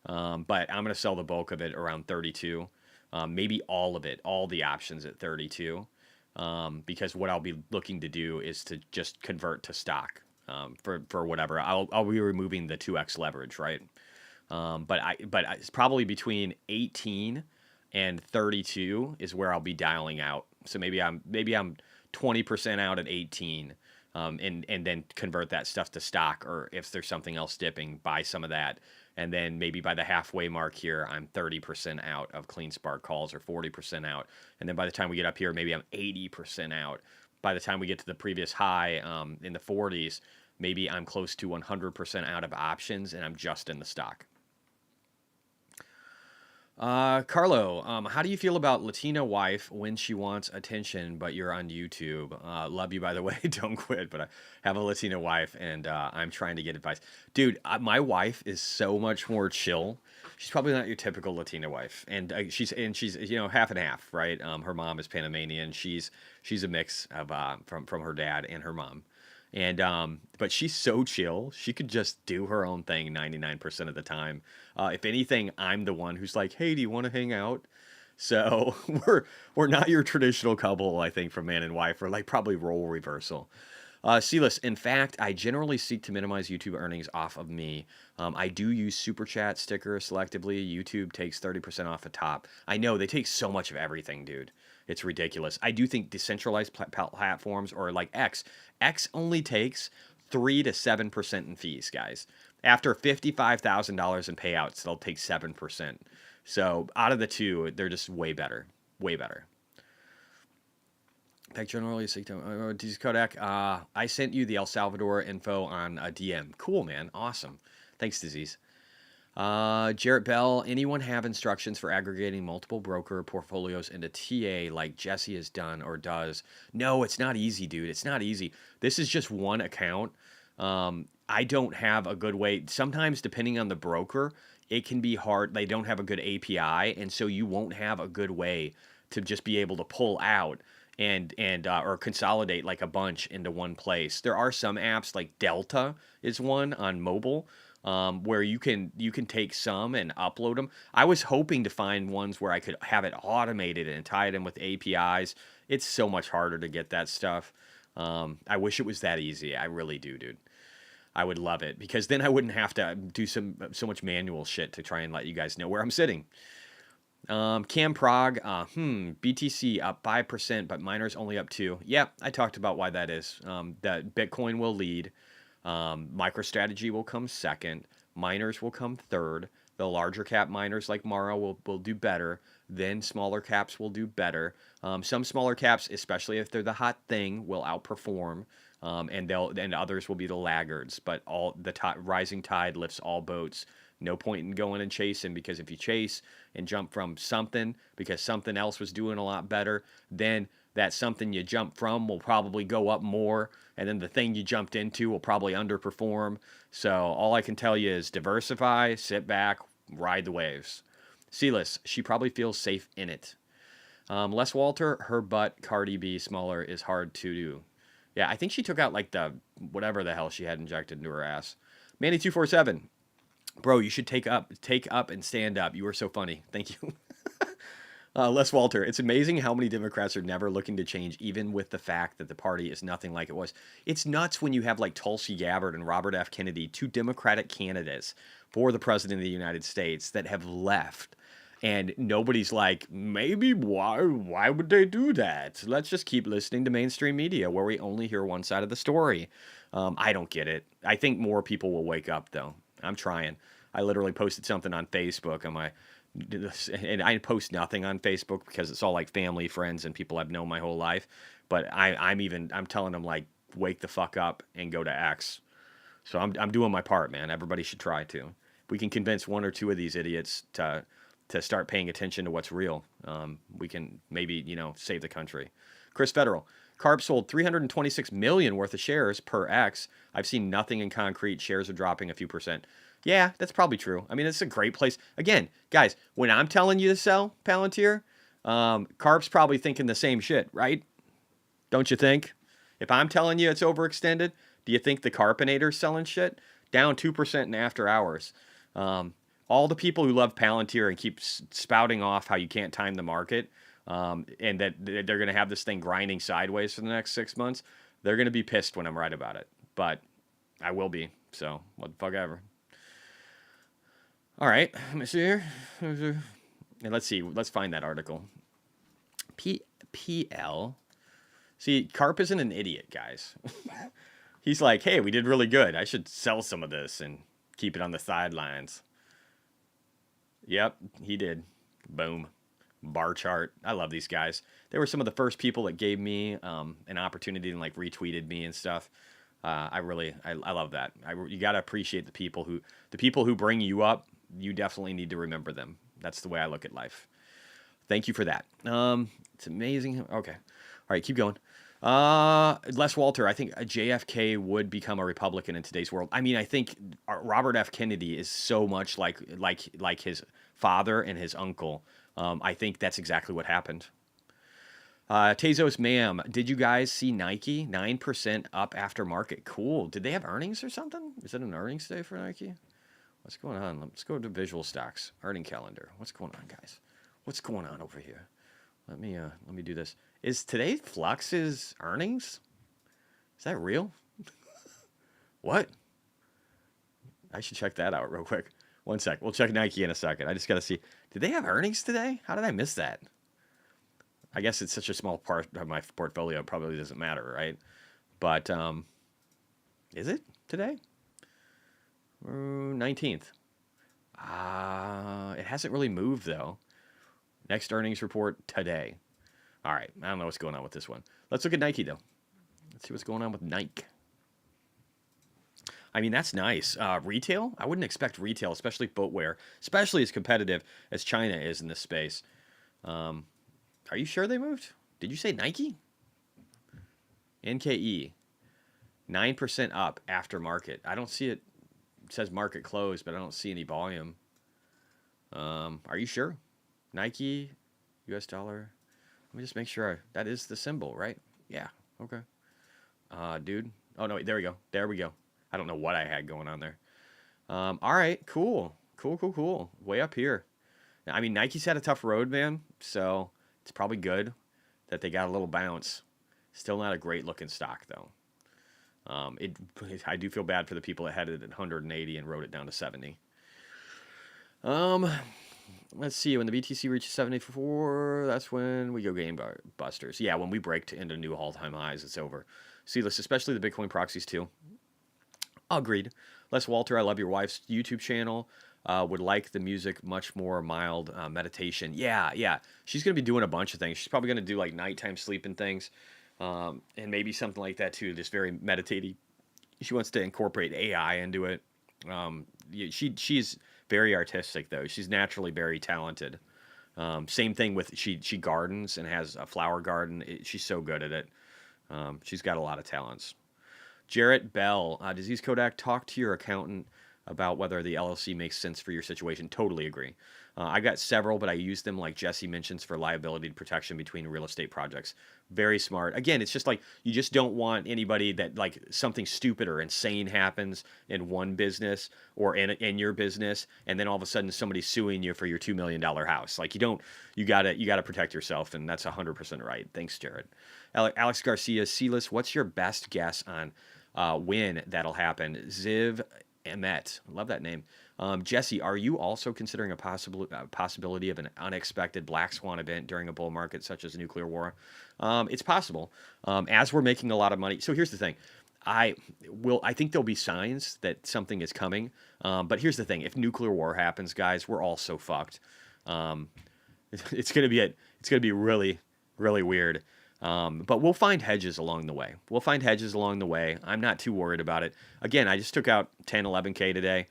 but I'm going to sell the bulk of it around 32, maybe all of it, all the options at 32, because what I'll be looking to do is to just convert to stock for whatever. I'll be removing the 2x leverage, right? But it's probably between 18 and 32 is where I'll be dialing out. So maybe I'm 20% out at 18. And then convert that stuff to stock, or if there's something else dipping, buy some of that. And then maybe by the halfway mark here, I'm 30% out of CleanSpark calls, or 40% out. And then by the time we get up here, maybe I'm 80% out. By the time we get to the previous high in the 40s, maybe I'm close to 100% out of options, and I'm just in the stock. Carlo, how do you feel about Latina wife when she wants attention, but you're on YouTube? Love you, by the way. Don't quit. But I have a Latina wife, and I'm trying to get advice. Dude, my wife is so much more chill. She's probably not your typical Latina wife, and she's half and half, right? Her mom is Panamanian. She's a mix of from her dad and her mom. And but she's so chill. She could just do her own thing 99% of the time. If anything, I'm the one who's like, "Hey, do you want to hang out?" So we're not your traditional couple, I think, from man and wife. We're like probably role reversal. Silas, in fact, I generally seek to minimize YouTube earnings off of me. I do use Super Chat sticker selectively. YouTube takes 30% off the top. I know they take so much of everything, dude. It's ridiculous. I do think decentralized platforms, or like X only takes 3 to 7% in fees, guys. After $55,000 in payouts, they'll take 7%. So out of the two, they're just way better. Way better. Back generally, Disease Kodak. I sent you the El Salvador info on a DM. Cool, man. Awesome. Thanks, Disease. Jarrett Bell, anyone have instructions for aggregating multiple broker portfolios into TA like Jesse has done or does? No, it's not easy, dude. It's not easy. This is just one account. I don't have a good way. Sometimes, depending on the broker, it can be hard. They don't have a good API, and so you won't have a good way to just be able to pull out and or consolidate like a bunch into one place. There are some apps like Delta is one on mobile where you can take some and upload them. I was hoping to find ones where I could have it automated and tie it in with APIs. It's so much harder to get that stuff. I wish it was that easy. I really do, dude. I would love it because then I wouldn't have to do so much manual shit to try and let you guys know where I'm sitting. Cam Prague, BTC up 5%, but miners only up 2%. Yeah, I talked about why that is. That Bitcoin will lead. MicroStrategy will come second. Miners will come third. The larger cap miners like Mara will do better. Then smaller caps will do better. Some smaller caps, especially if they're the hot thing, will outperform. And others will be the laggards. But all the rising tide lifts all boats. No point in going and chasing, because if you chase and jump from something because something else was doing a lot better, then that something you jump from will probably go up more, and then the thing you jumped into will probably underperform. So all I can tell you is diversify, sit back, ride the waves. Sealess, she probably feels safe in it. Les Walter, her butt, Cardi B smaller is hard to do. Yeah, I think she took out like the whatever the hell she had injected into her ass. Manny247, bro, you should take up and stand up. You were so funny. Thank you. Les Walter, it's amazing how many Democrats are never looking to change, even with the fact that the party is nothing like it was. It's nuts when you have like Tulsi Gabbard and Robert F. Kennedy, two Democratic candidates for the president of the United States that have left. And nobody's like, maybe why would they do that? Let's just keep listening to mainstream media where we only hear one side of the story. I don't get it. I think more people will wake up, though. I'm trying. I literally posted something on Facebook on my... And I post nothing on Facebook because it's all like family, friends, and people I've known my whole life. But I'm telling them, like, wake the fuck up and go to X. So I'm doing my part, man. Everybody should try to. If we can convince one or two of these idiots to start paying attention to what's real, we can maybe, save the country. Chris Federal. Carp sold 326 million worth of shares per X. I've seen nothing in concrete. Shares are dropping a few percent. Yeah, that's probably true. I mean, it's a great place. Again, guys, when I'm telling you to sell Palantir, Carp's probably thinking the same shit, right? Don't you think? If I'm telling you it's overextended, do you think the Carpinator's selling shit? Down 2% in after hours. All the people who love Palantir and keep spouting off how you can't time the market, and that they're going to have this thing grinding sideways for the next 6 months, they're going to be pissed when I'm right about it. But I will be. So, what the fuck ever. All right, let me see here. And let's see. Let's find that article. PL. See, Carp isn't an idiot, guys. He's like, hey, we did really good. I should sell some of this and keep it on the sidelines. Yep, he did. Boom. Bar chart. I love these guys. They were some of the first people that gave me an opportunity and like retweeted me and stuff. I love that. You got to appreciate the people who bring you up. You definitely need to remember them. That's the way I look at life. Thank you for that. It's amazing. Okay. All right, keep going. Les Walter, I think a JFK would become a Republican in today's world. I mean, I think Robert F. Kennedy is so much like his father and his uncle. I think that's exactly what happened. Tezos, ma'am, did you guys see Nike? 9% up after market. Cool. Did they have earnings or something? Is it an earnings day for Nike? What's going on? Let's go to visual stocks, earning calendar. What's going on, guys? What's going on over here? Let me do this. Is today Flux's earnings? Is that real? What? I should check that out real quick. One sec. We'll check Nike in a second. I just got to see. Did they have earnings today? How did I miss that? I guess it's such a small part of my portfolio. It probably doesn't matter, right? But is it today? 19th. It hasn't really moved, though. Next earnings report today. All right, I don't know what's going on with this one. Let's look at Nike, though. Let's see what's going on with Nike. I mean, that's nice. Retail? I wouldn't expect retail, especially footwear, especially as competitive as China is in this space. Are you sure they moved? Did you say Nike? NKE, 9% up after market. I don't see it. It says market closed, but I don't see any volume. Are you sure? Nike, US dollar. Let me just make sure. That is the symbol, right? Yeah. Okay. Dude. Oh, no, wait, there we go. There we go. I don't know what I had going on there. All right, cool. Cool. Way up here. I mean, Nike's had a tough road, man, so it's probably good that they got a little bounce. Still not a great-looking stock, though. I do feel bad for the people that had it at 180 and wrote it down to 70. Let's see. When the BTC reaches 74, that's when we go game busters. Yeah, when we break into new all-time highs, it's over. See, especially the Bitcoin proxies, too. Agreed. Les Walter, I love your wife's YouTube channel. Would like the music much more mild meditation. Yeah. She's going to be doing a bunch of things. She's probably going to do like nighttime sleeping things. And maybe something like that too, just very meditative. She wants to incorporate AI into it. She's very artistic though. She's naturally very talented. Same thing with she gardens and has a flower garden. She's so good at it. She's got a lot of talents. Jarrett Bell, Disease Kodak, talk to your accountant about whether the LLC makes sense for your situation. Totally agree. I got several, but I use them like Jesse mentions for liability protection between real estate projects. Very smart. Again, it's just like you just don't want anybody that like something stupid or insane happens in one business or in your business, and then all of a sudden somebody's suing you for your $2 million house. Like you gotta protect yourself, and that's 100% right. Thanks, Jared. Alex Garcia, Silas, what's your best guess on when that'll happen? Ziv Emet, love that name. Jesse, are you also considering a possibility of an unexpected black swan event during a bull market such as a nuclear war? It's possible. As we're making a lot of money. So here's the thing. I think there'll be signs that something is coming. But here's the thing. If nuclear war happens, guys, we're all so fucked. It's going to be really, really weird. But we'll find hedges along the way. I'm not too worried about it. Again, I just took out 10, 11K today.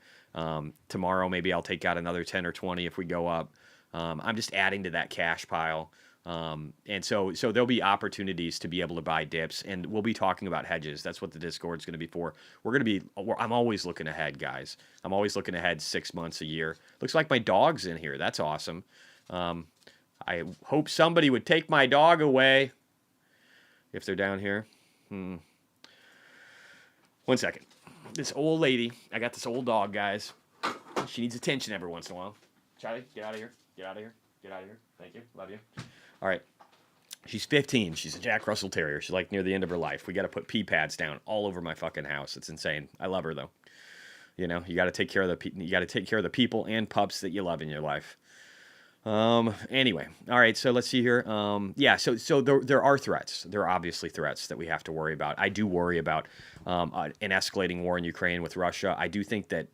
Tomorrow, maybe I'll take out another 10 or 20 if we go up. I'm just adding to that cash pile. And so there'll be opportunities to be able to buy dips, and we'll be talking about hedges. That's what the Discord's going to be for. I'm always looking ahead, guys. I'm always looking ahead 6 months, a year. Looks like my dog's in here. That's awesome. I hope somebody would take my dog away. If they're down here. 1 second. This old lady, I got this old dog, guys. She needs attention every once in a while. Charlie, get out of here. Thank you. Love you. All right. She's 15. She's a Jack Russell Terrier. She's like near the end of her life. We got to put pee pads down all over my fucking house. It's insane. I love her though. You know, you got to take care of the people and pups that you love in your life. Anyway, all right, so let's see here. So there are threats. There are obviously threats that we have to worry about. I do worry about an escalating war in Ukraine with Russia. I do think that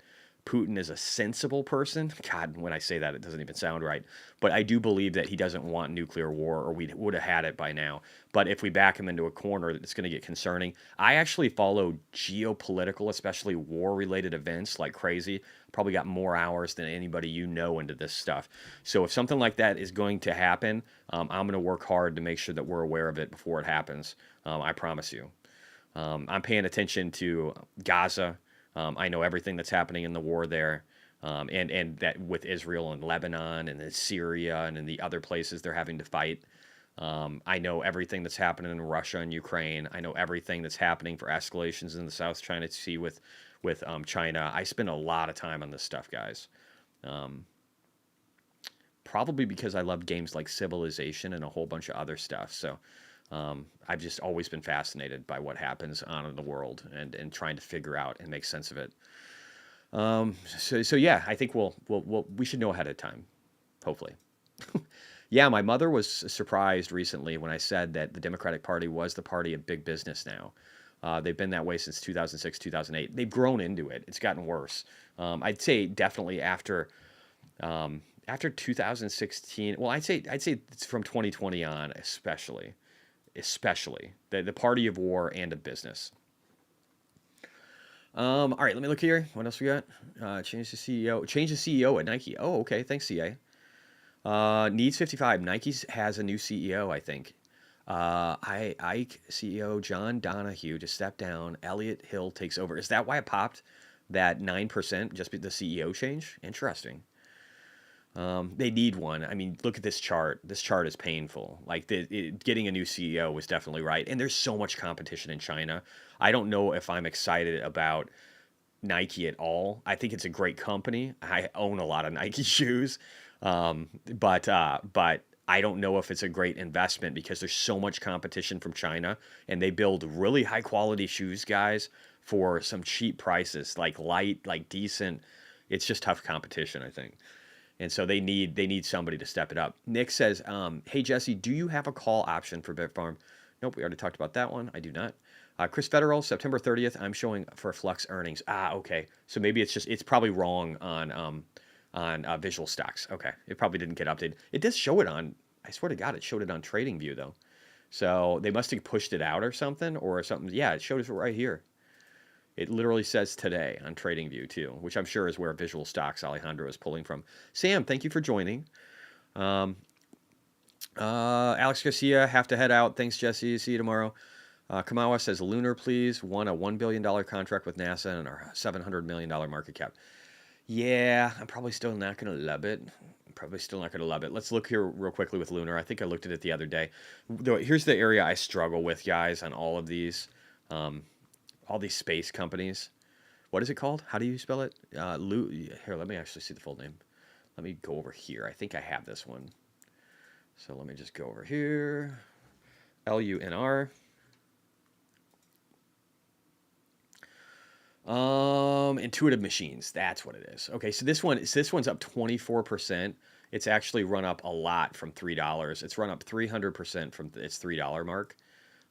Putin is a sensible person. God, when I say that, it doesn't even sound right. But I do believe that he doesn't want nuclear war, or we would have had it by now. But if we back him into a corner, it's going to get concerning. I actually follow geopolitical, especially war-related events like crazy. Probably got more hours than anybody you know into this stuff. So if something like that is going to happen, I'm going to work hard to make sure that we're aware of it before it happens. I promise you. I'm paying attention to Gaza. I know everything that's happening in the war there, and that with Israel and Lebanon and in Syria and in the other places they're having to fight. I know everything that's happening in Russia and Ukraine. I know everything that's happening for escalations in the South China Sea with China. I spend a lot of time on this stuff, guys. Probably because I love games like Civilization and a whole bunch of other stuff. So I've just always been fascinated by what happens on in the world and trying to figure out and make sense of it. So yeah, I think we should know ahead of time, hopefully. Yeah, my mother was surprised recently when I said that the Democratic Party was the party of big business now. They've been that way since 2006, 2008. They've grown into it. It's gotten worse. I'd say definitely after after 2016, well, I'd say it's from 2020 on, especially the party of war and of business. All right, let me look here. What else we got? Change the CEO at Nike. Oh, okay. Thanks, CA. Needs 55. Nike has a new CEO, I think. Ike CEO John Donahue to step down. Elliot Hill takes over. Is that why it popped that 9%? Just the CEO change? Interesting. They need one. I mean, look at this chart. This chart is painful. Like getting a new CEO was definitely right. And there's so much competition in China. I don't know if I'm excited about Nike at all. I think it's a great company. I own a lot of Nike shoes, but I don't know if it's a great investment because there's so much competition from China, and they build really high quality shoes, guys, for some cheap prices, like light, like decent. It's just tough competition, I think. And so they need somebody to step it up. Nick says, hey, Jesse, do you have a call option for Bitfarm? Nope, we already talked about that one. I do not. Chris Federal, September 30th, I'm showing for Flux earnings. Okay. So maybe it's probably wrong on visual stocks. Okay. It probably didn't get updated. It does show it on, I swear to God, it showed it on TradingView, though. So they must have pushed it out or something. Yeah, it showed it right here. It literally says today on TradingView too, which I'm sure is where Visual Stocks Alejandro is pulling from. Sam, thank you for joining. Alex Garcia, have to head out. Thanks, Jesse. See you tomorrow. Kamawa says, Lunar, please. Won a $1 billion contract with NASA and our $700 million market cap. Yeah, I'm probably still not going to love it. Let's look here real quickly with Lunar. I think I looked at it the other day. Here's the area I struggle with, guys, on all of these. All these space companies. What is it called? How do you spell it? Here, let me actually see the full name. Let me go over here. I think I have this one. So let me just go over here. LUNR. Intuitive Machines. That's what it is. Okay, so this one's up 24%. It's actually run up a lot from $3. It's run up 300% from its $3 mark.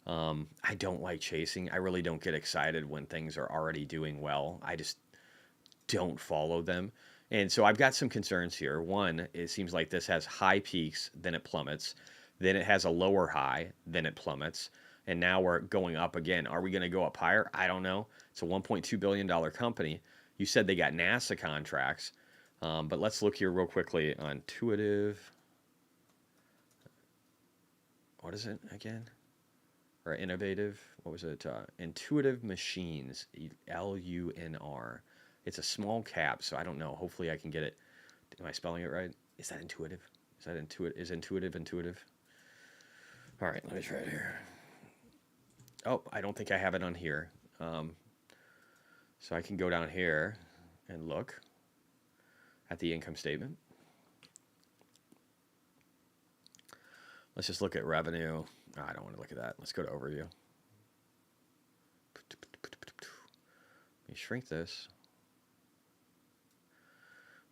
I don't like chasing. I really don't get excited when things are already doing well. I just don't follow them. And so I've got some concerns here. One, it seems like this has high peaks, then it plummets. Then it has a lower high, then it plummets. And now we're going up again. Are we going to go up higher? I don't know. It's a $1.2 billion company. You said they got NASA contracts. But let's look here real quickly on Intuitive. What is it again? Or Innovative, what was it? Intuitive Machines, LUNR. It's a small cap, so I don't know. Hopefully I can get it. Am I spelling it right? Is that intuitive? Is intuitive intuitive? All right, let me try it here. Oh, I don't think I have it on here. So I can go down here and look at the income statement. Let's just look at revenue. Oh, I don't want to look at that. Let's go to overview. Let me shrink this.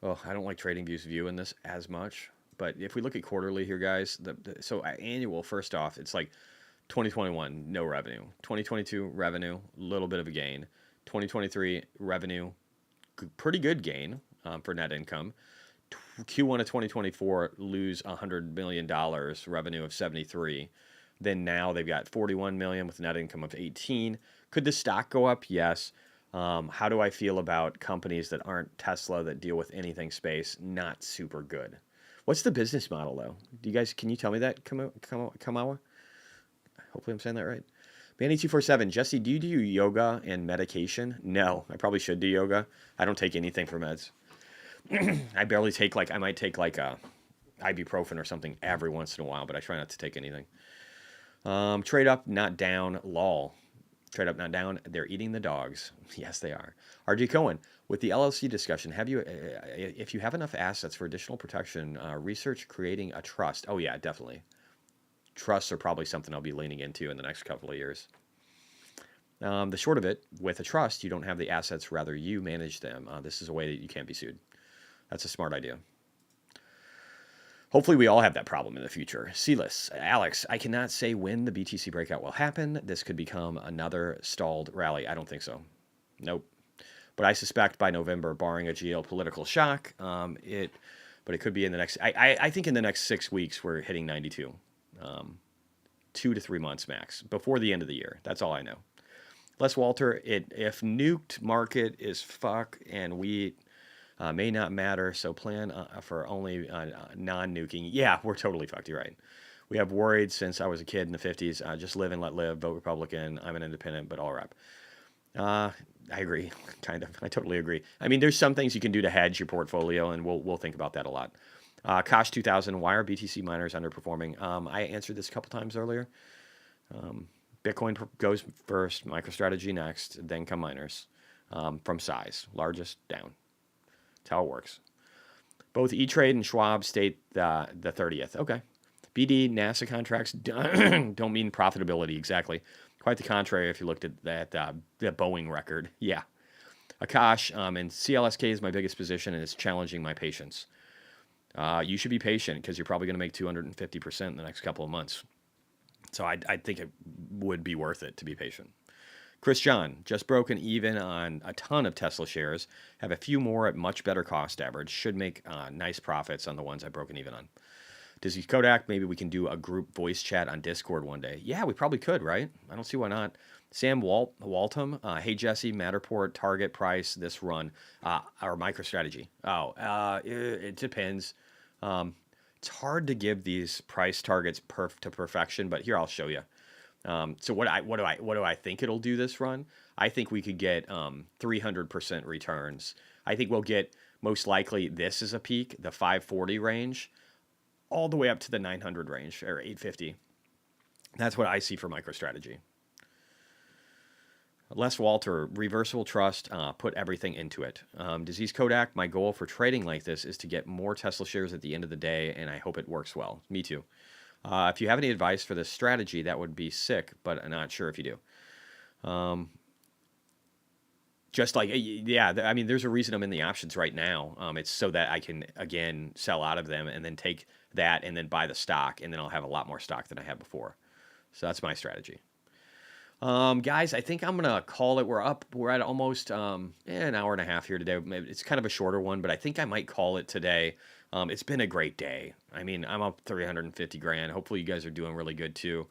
Oh, I don't like TradingView's view in this as much. But if we look at quarterly here, guys, so annual, first off, it's like 2021, no revenue. 2022, revenue, a little bit of a gain. 2023, revenue, pretty good gain for net income. Q1 of 2024, lose $100 million, revenue of 73. Then now they've got 41 million with net income of 18. Could the stock go up? Yes. How do I feel about companies that aren't Tesla that deal with anything space? Not super good. What's the business model though? Can you tell me that, Kamawa? Hopefully I'm saying that right. Manny247, Jesse, do you do yoga and medication? No, I probably should do yoga. I don't take anything for meds. I barely take I might take a ibuprofen or something every once in a while, but I try not to take anything. Trade up, not down, lol. Trade up, not down. They're eating the dogs. Yes, they are. RG Cohen, with the LLC discussion, if you have enough assets for additional protection, research creating a trust. Oh yeah, definitely. Trusts are probably something I'll be leaning into in the next couple of years. The short of it, with a trust, you don't have the assets, rather you manage them. This is a way that you can't be sued. That's a smart idea. Hopefully we all have that problem in the future. Celis, Alex, I cannot say when the BTC breakout will happen. This could become another stalled rally. I don't think so. Nope. But I suspect by November, barring a geopolitical shock, but it could be in the next. I think in the next 6 weeks we're hitting 92, 2 to 3 months max before the end of the year. That's all I know. Les Walter, if nuked market is fuck and wheat may not matter, so plan for only non-nuking. Yeah, we're totally fucked. You're right. We have worried since I was a kid in the 50s. Just live and let live. Vote Republican. I'm an independent, but all rep. I agree, kind of. I totally agree. I mean, there's some things you can do to hedge your portfolio, and we'll think about that a lot. Kosh 2000, why are BTC miners underperforming? I answered this a couple times earlier. Bitcoin goes first, MicroStrategy next, then come miners from size, largest down. That's how it works. Both E-Trade and Schwab state the 30th. Okay. BD, NASA contracts don't mean profitability exactly. Quite the contrary if you looked at the Boeing record. Yeah. Akash, and CLSK is my biggest position and it's challenging my patience. You should be patient because you're probably going to make 250% in the next couple of months. So I think it would be worth it to be patient. Chris John, just broken even on a ton of Tesla shares. Have a few more at much better cost average. Should make nice profits on the ones I've broken even on. Dizzy Kodak, maybe we can do a group voice chat on Discord one day. Yeah, we probably could, right? I don't see why not. Sam Waltham, hey Jesse, Matterport, target price, this run, or MicroStrategy. It depends. It's hard to give these price targets to perfection, but here I'll show you. So what do I think it'll do this run? I think we could get 300% returns. I think we'll get most likely this is a peak, the 540 range, all the way up to the 900 range or 850. That's what I see for MicroStrategy. Les Walter, reversible trust, put everything into it. Disease Kodak, my goal for trading like this is to get more Tesla shares at the end of the day, and I hope it works well. Me too. If you have any advice for this strategy, that would be sick, but I'm not sure if you do. Just like, yeah, I mean, there's a reason I'm in the options right now. It's so that I can, again, sell out of them and then take that and then buy the stock, and then I'll have a lot more stock than I had before. So that's my strategy. Guys, I think I'm going to call it. We're at almost an hour and a half here today. It's kind of a shorter one, but I think I might call it today. It's been a great day. I mean, I'm up 350 grand. Hopefully you guys are doing really good too.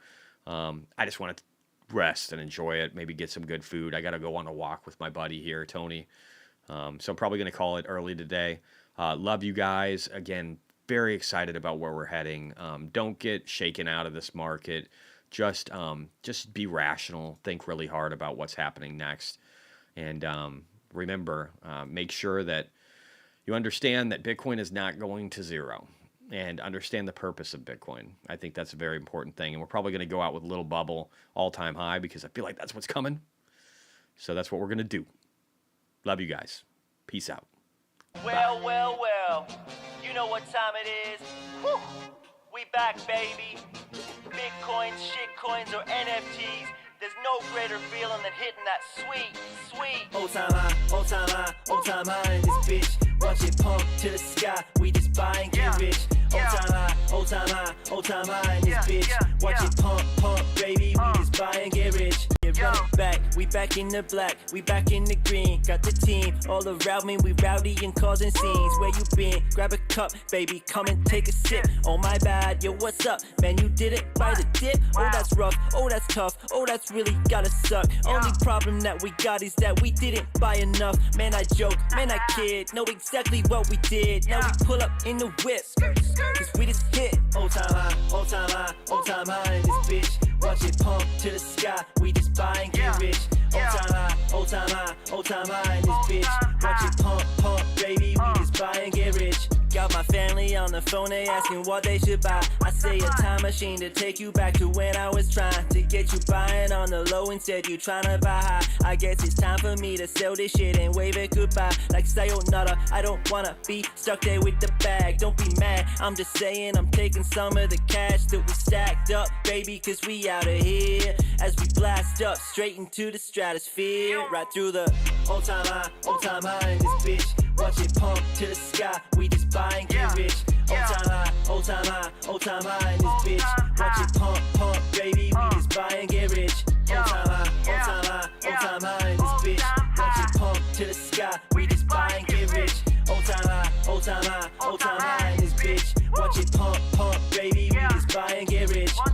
I just want to rest and enjoy it, maybe get some good food. I got to go on a walk with my buddy here, Tony. So I'm probably going to call it early today. Love you guys. Again, very excited about where we're heading. Don't get shaken out of this market. Just be rational. Think really hard about what's happening next. And remember, make sure that you understand that Bitcoin is not going to zero. And understand the purpose of Bitcoin. I think that's a very important thing. And we're probably going to go out with a little bubble all-time high because I feel like that's what's coming. So that's what we're going to do. Love you guys. Peace out. Well. You know what time it is. Whew. We back, baby. Bitcoins, shitcoins, or NFTs. There's no greater feeling than hitting that sweet. Old time high in this bitch. Watch it pump to the sky. We just buy and get rich. Old time high in this bitch. Watch it pump, baby. We just buy and get rich. Run it back, we back in the black, we back in the green. Got the team all around me, we rowdy and causing scenes. Where you been? Grab a cup, baby, come and take a sip. Oh my bad, yo, what's up? Man, you didn't buy the dip. Oh, that's rough, oh, that's tough, oh, that's really gotta suck. Only problem that we got is that we didn't buy enough. Man, I joke, man, I kid, know exactly what we did. Now we pull up in the whip, cause we just hit. Old time high in this bitch. Watch it pump to the sky, we just buy and get rich. Old time high in this bitch. Watch it pump, baby, we just buy and get rich. Got my family on the phone, they asking what they should buy. I say a time machine to take you back to when I was trying to get you buying on the low instead you trying to buy high. I guess it's time for me to sell this shit and wave it goodbye. Like sayonara, I don't wanna be stuck there with the bag. Don't be mad, I'm just saying I'm taking some of the cash that we stacked up, baby, cause we out of here. As we blast up straight into the stratosphere. Right through the old time high in this bitch. Watch it pump to the sky, we just buy and get rich. Old time high in this bitch. Watch it pump, baby, we just buy and get rich. Old time high in this bitch. Watch it pump to the sky, we just buy and get rich. Old time high bitch. Watch it pump, pump, baby. We just buy and get rich.